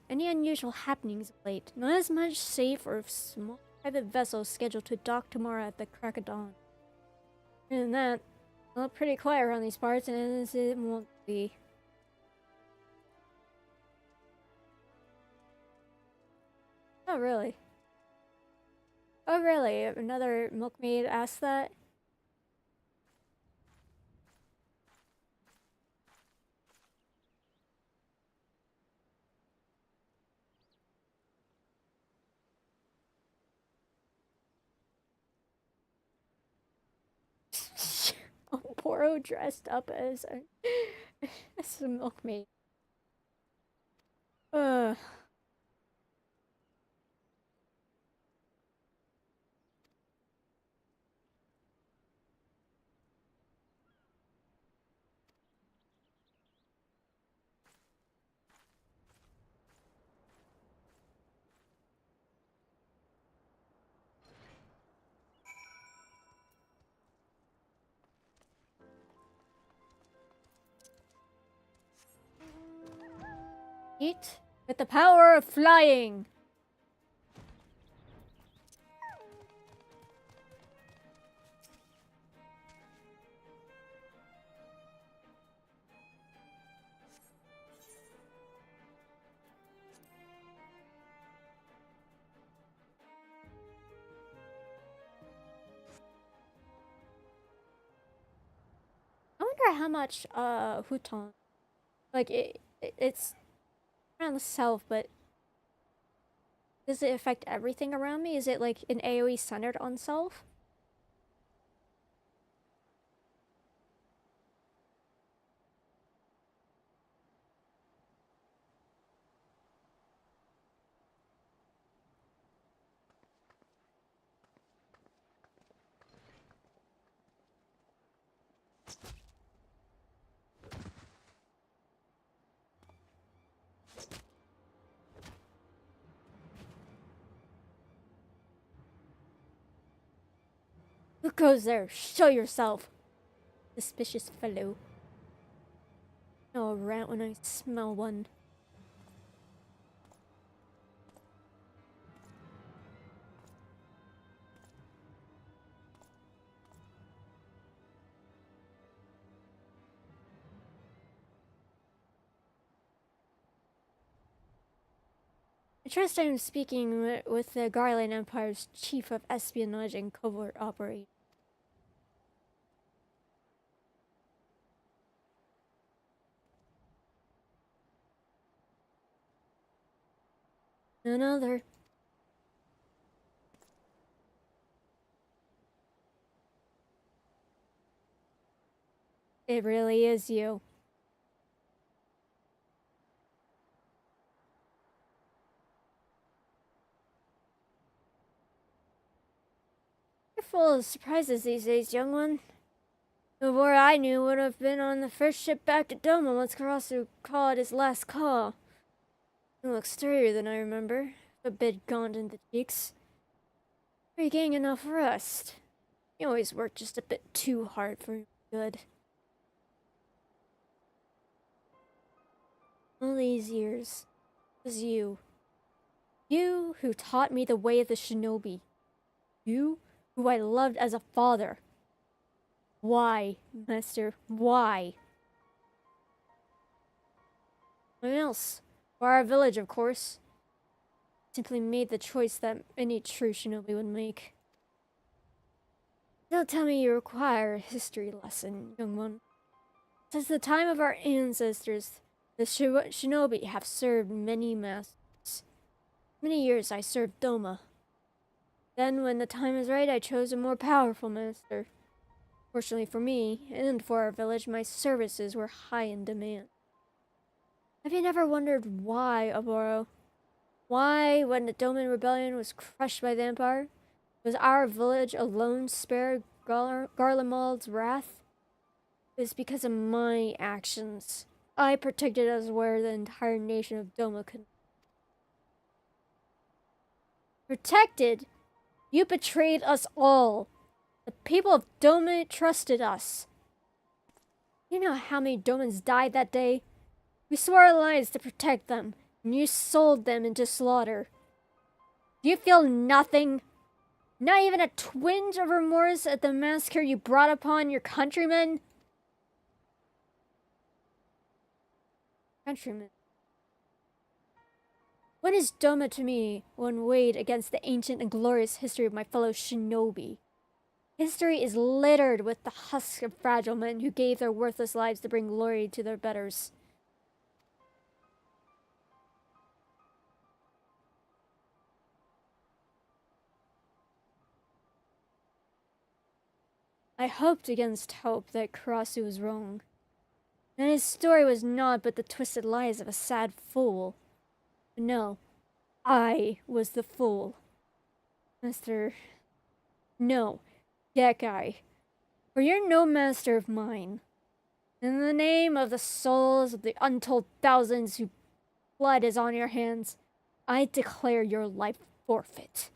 Any unusual happenings of late? Not as much safe or small private vessel scheduled to dock tomorrow at the crack of dawn. And that, well, pretty quiet around these parts, and as it won't be. Oh, really? Oh, really? Another milkmaid asked that? Poro dressed up as a milkmaid. Eat with the power of flying. how much Huton, like it's around the south, but does it affect everything around me? Is it like an AoE centered on south? Who goes there? Show yourself! Suspicious fellow. No rat when I smell one. I trust I'm speaking with the Garland Empire's chief of espionage and covert operations. None other. It really is you. You're full of surprises these days, young one. The war I knew would have been on the first ship back to Doma once Karasu called his last call. You look sturdier than I remember, a bit gaunt in the cheeks. Are you getting enough rest? You always work just a bit too hard for your good. All these years, it was you. You who taught me the way of the shinobi. You who I loved as a father. Why, Master? Why? What else? For our village, of course. Simply made the choice that any true shinobi would make. Don't tell me you require a history lesson, young one. Since the time of our ancestors, the shinobi have served many masters. Many years I served Doma. Then, when the time is right, I chose a more powerful master. Fortunately for me, and for our village, my services were high in demand. Have you never wondered why, Oboro? Why, when the Doman Rebellion was crushed by the Empire, was our village alone spared Garlemald's wrath? It was because of my actions. I protected us where the entire nation of Doma could. Protected? You betrayed us all. The people of Doma trusted us. You know how many Domans died that day? We swore our lives to protect them, and you sold them into slaughter. Do you feel nothing? Not even a twinge of remorse at the massacre you brought upon your countrymen? Countrymen. What is Doma to me when weighed against the ancient and glorious history of my fellow shinobi? History is littered with the husks of fragile men who gave their worthless lives to bring glory to their betters. I hoped against hope that Karasu was wrong, and his story was not but the twisted lies of a sad fool. But no, I was the fool. Master... No, Gekai, for you're no master of mine. In the name of the souls of the untold thousands whose blood is on your hands, I declare your life forfeit.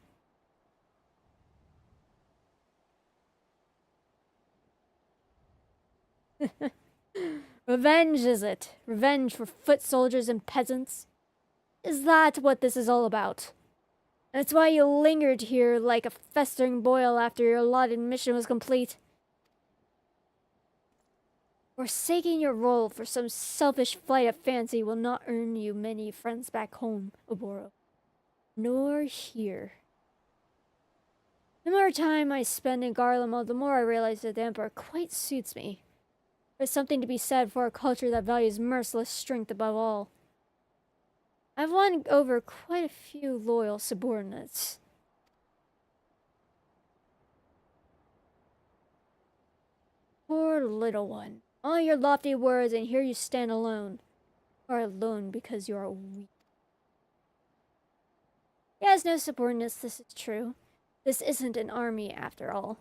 Revenge, is it? Revenge for foot soldiers and peasants? Is that what this is all about? That's why you lingered here like a festering boil after your allotted mission was complete? Forsaking your role for some selfish flight of fancy will not earn you many friends back home, Oboro. Nor here. The more time I spend in Garlemald, the more I realize that the Emperor quite suits me. There's something to be said for a culture that values merciless strength above all. I've won over quite a few loyal subordinates. Poor little one. All your lofty words, and here you stand alone. You are alone because you are weak. He has no subordinates, this is true. This isn't an army, after all.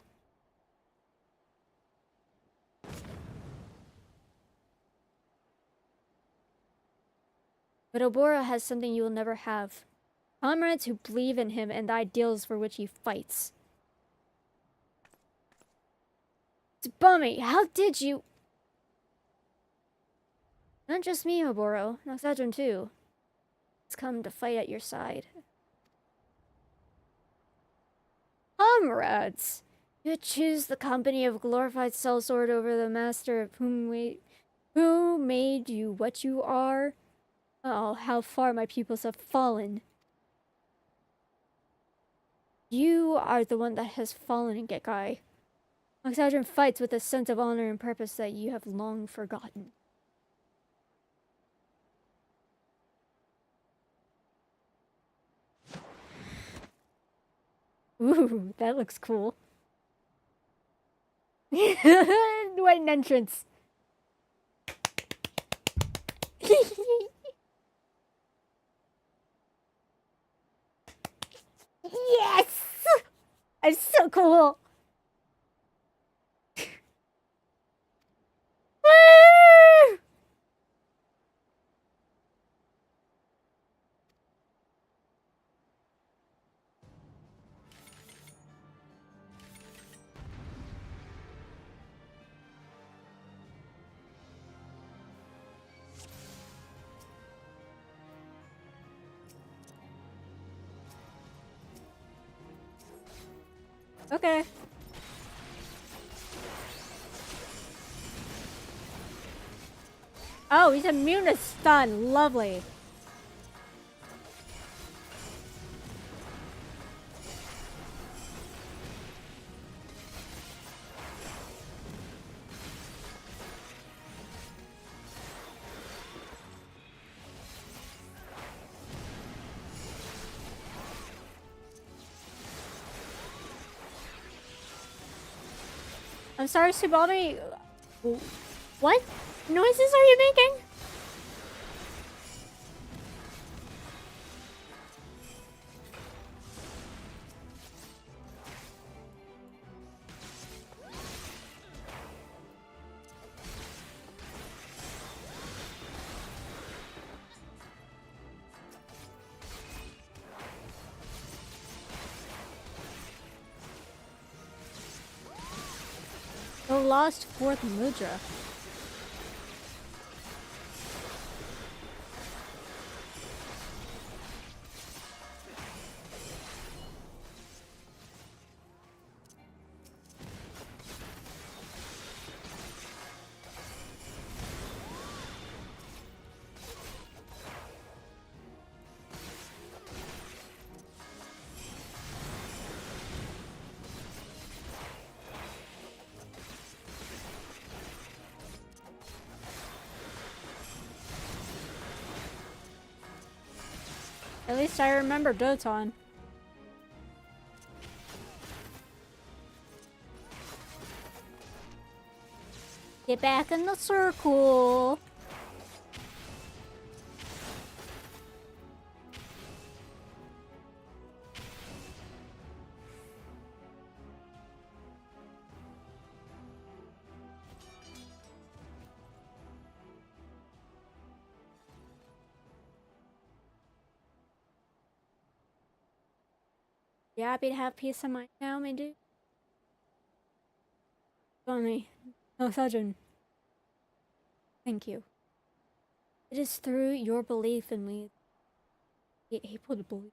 But Obora has something you will never have. Comrades who believe in him and the ideals for which he fights. Tsubame, how did you... Not just me, Oboro. Noxadron too. It's come to fight at your side. Comrades! You choose the company of glorified sellsword over the master of who made you what you are? Oh, how far my pupils have fallen. You are the one that has fallen in Gekkai. Noxadron fights with a sense of honor and purpose that you have long forgotten. Ooh, that looks cool. What an entrance. Yes! It's so cool. Woo! Okay. Oh, he's immune to stun. Lovely. I'm sorry, Tsubame. What noises are you making? The lost fourth mudra. At least I remember Doton. Get back in the circle. You happy to have peace of mind now, my dude? Funny. Oh, Sajin. Thank you. It is through your belief in me that I'm able to believe.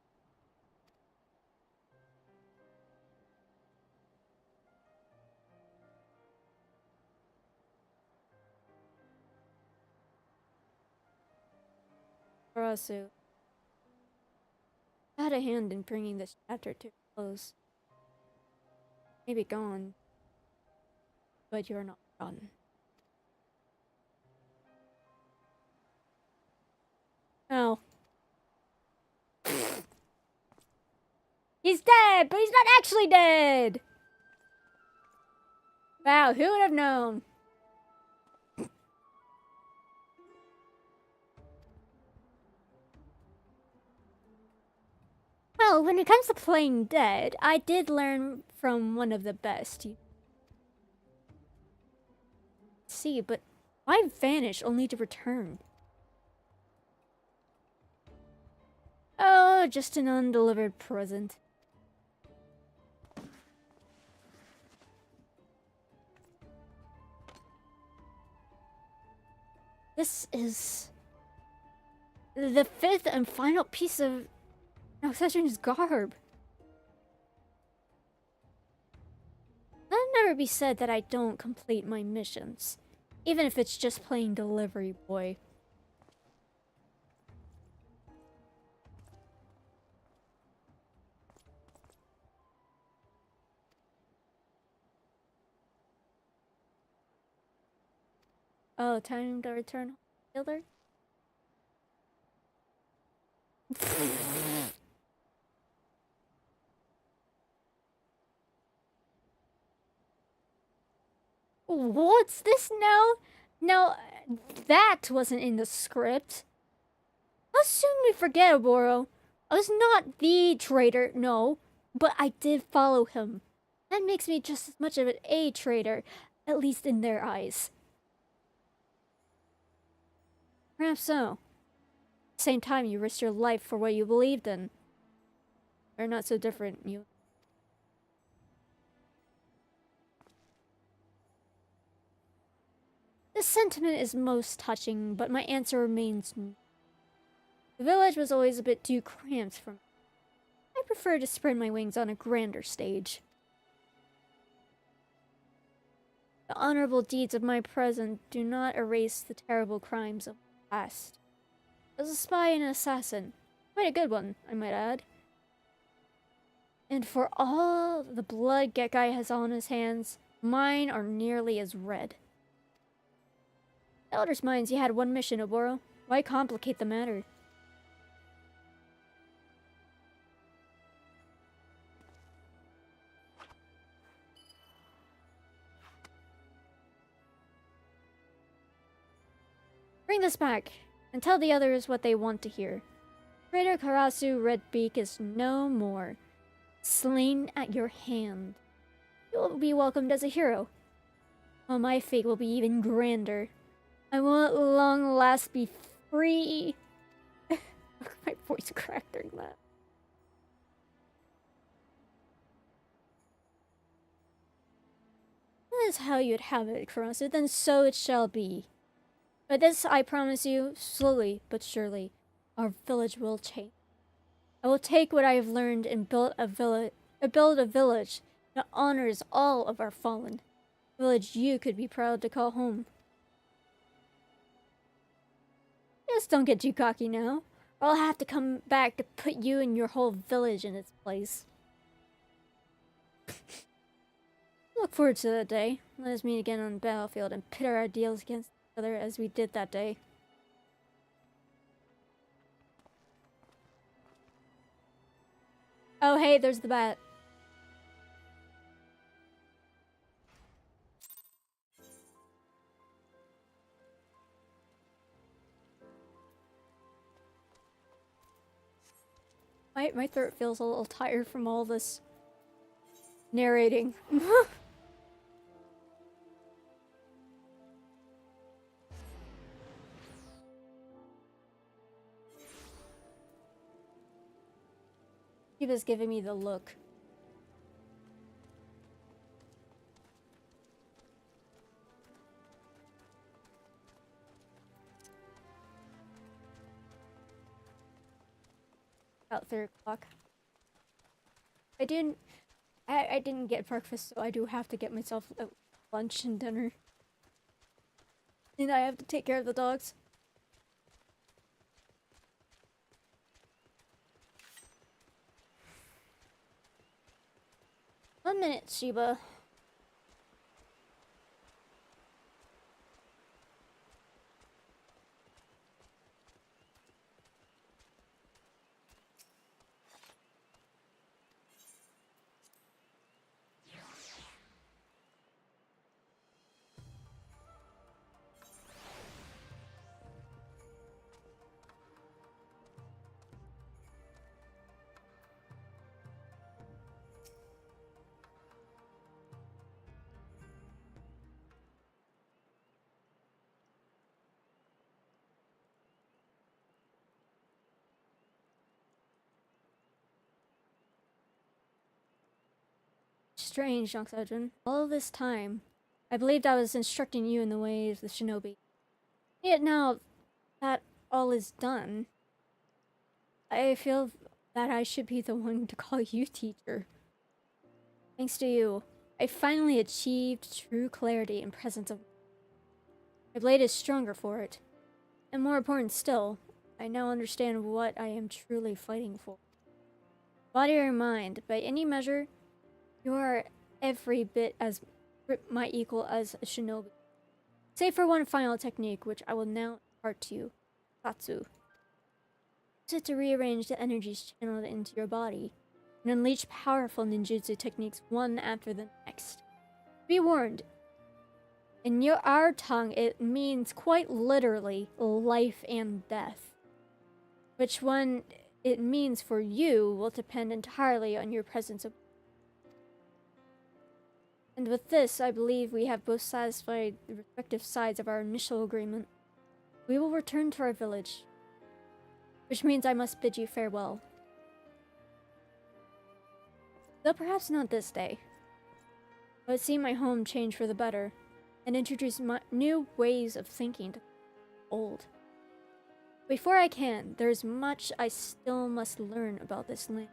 Arasu had a hand in bringing this chapter to a close. Maybe gone, but you're not forgotten. Oh. He's dead, but he's not actually dead! Wow, who would have known? Well, when it comes to playing dead, I did learn from one of the best. See, but why vanish only to return? Oh, just an undelivered present. This is the fifth and final piece of Succession's garb. Let it never be said that I don't complete my missions, even if it's just playing delivery boy. Oh, time to return, Hilder? What's this now? Now, that wasn't in the script. How soon we forget, Oboro? I was not the traitor, no, but I did follow him. That makes me just as much of an A traitor, at least in their eyes. Perhaps so. At the same time, you risked your life for what you believed in. They're not so different, you. This sentiment is most touching, but my answer remains no. The village was always a bit too cramped for me. I prefer to spread my wings on a grander stage. The honorable deeds of my present do not erase the terrible crimes of my past. I was a spy and an assassin. Quite a good one, I might add. And for all the blood Gekkai has on his hands, mine are nearly as red. The Elder's minds, you had one mission, Oboro. Why complicate the matter? Bring this back, and tell the others what they want to hear. Traitor Karasu Redbeak is no more. Slain at your hand. You will be welcomed as a hero. While my fate will be even grander. I will at long last be free. My voice cracked during that. That is how you'd have it, Karasu. Then so it shall be. But this I promise you, slowly but surely, our village will change. I will take what I have learned and build a village that honors all of our fallen. A village you could be proud to call home. Just don't get too cocky now, or I'll have to come back to put you and your whole village in its place. Look forward to that day. Let us meet again on the battlefield and pit our ideals against each other as we did that day. Oh hey, there's the bat. My throat feels a little tired from all this narrating. Kiba's giving me the look. About 3 o'clock. I didn't get breakfast, so I do have to get myself lunch and dinner. And I have to take care of the dogs. One minute, Shiba. strange, Noxodron. All this time, I believed I was instructing you in the ways of the shinobi. Yet now that all is done, I feel that I should be the one to call you teacher. Thanks to you, I finally achieved true clarity and presence of mind. My blade is stronger for it. And more important still, I now understand what I am truly fighting for. Body or mind, by any measure, you are every bit as my equal as a shinobi. Save for one final technique, which I will now impart to you, Satsu. Use it to rearrange the energies channeled into your body, and unleash powerful ninjutsu techniques one after the next. Be warned, in our tongue it means quite literally life and death. Which one it means for you will depend entirely on your presence of. And with this, I believe we have both satisfied the respective sides of our initial agreement. We will return to our village, which means I must bid you farewell. Though perhaps not this day. I would see my home change for the better, and introduce new ways of thinking to old. Before I can, there is much I still must learn about this land.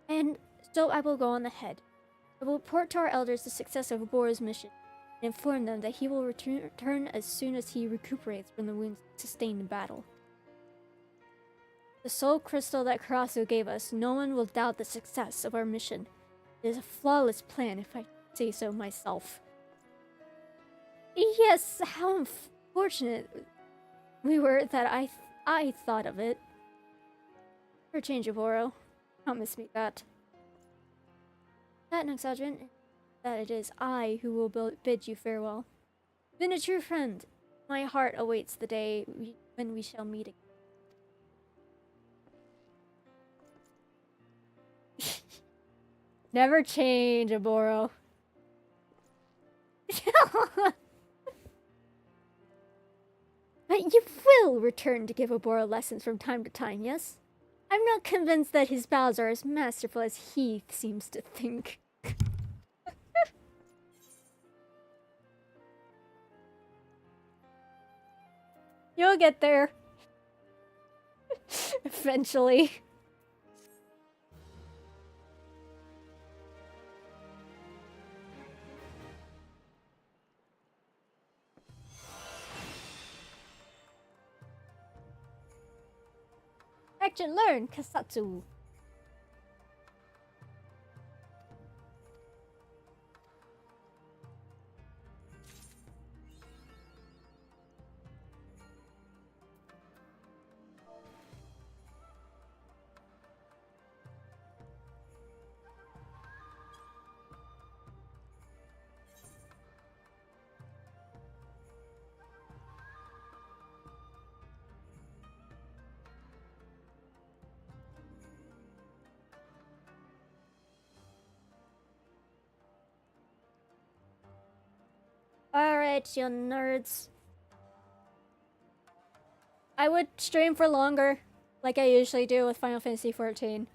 And so I will go on ahead. I will report to our elders the success of Oboro's mission, and inform them that he will return as soon as he recuperates from the wounds sustained in battle. The soul crystal that Karasu gave us, no one will doubt the success of our mission. It is a flawless plan, if I say so myself. Yes, how unfortunate we were that I thought of it. For a change, Oboro. Promise me that. That, Noxodron, that it is I who will bid you farewell. Been a true friend. My heart awaits the day when we shall meet again. Never change, Oboro. But you will return to give Oboro lessons from time to time, yes? I'm not convinced that his bows are as masterful as he seems to think. You'll get there. Eventually. Action learn, Kasatsu. Alright, you nerds. I would stream for longer, like I usually do with Final Fantasy XIV.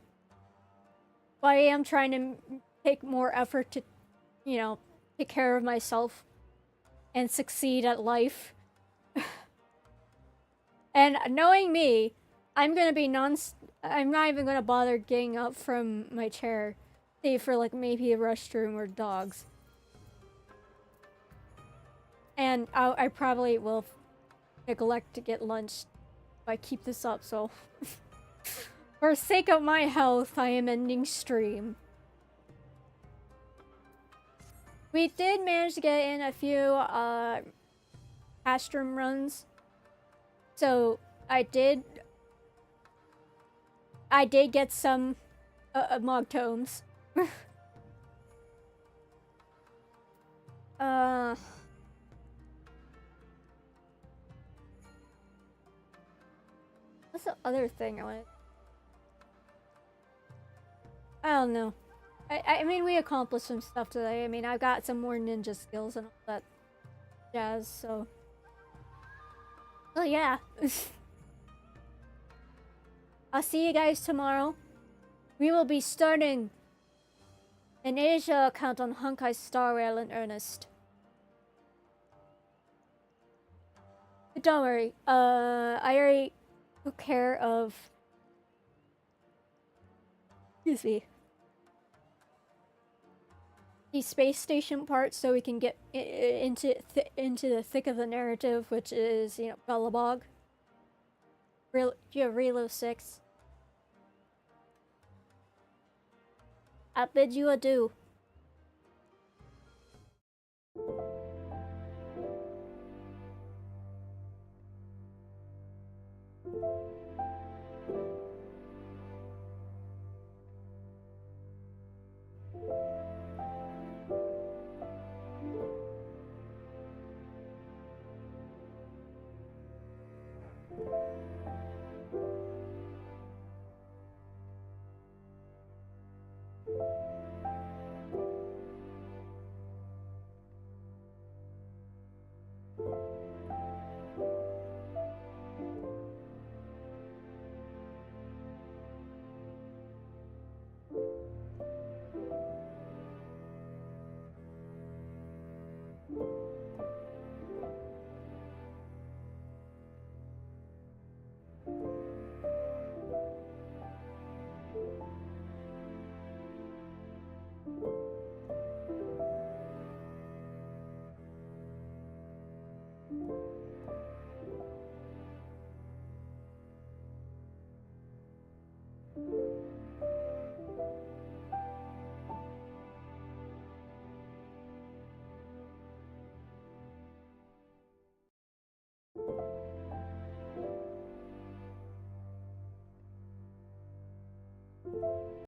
But I am trying to take more effort to, you know, take care of myself and succeed at life. And knowing me, I'm not even gonna bother getting up from my chair, save for like maybe a restroom or dogs. And I probably will neglect to get lunch if I keep this up, so... For sake of my health, I am ending stream. We did manage to get in a few, Astrum runs. So, I did get some, Mog Tomes. What's the other thing I wanted? I don't know. I mean, we accomplished some stuff today. I mean, I've got some more ninja skills and all that jazz, so... Oh, yeah. I'll see you guys tomorrow. We will be starting In Asia, count on Hankai's Star Rail in earnest. But don't worry, I already took care of... Excuse me. The space station part, so we can get into the thick of the narrative, which is, you know, Bellabog. Relo 6. I bid you adieu. you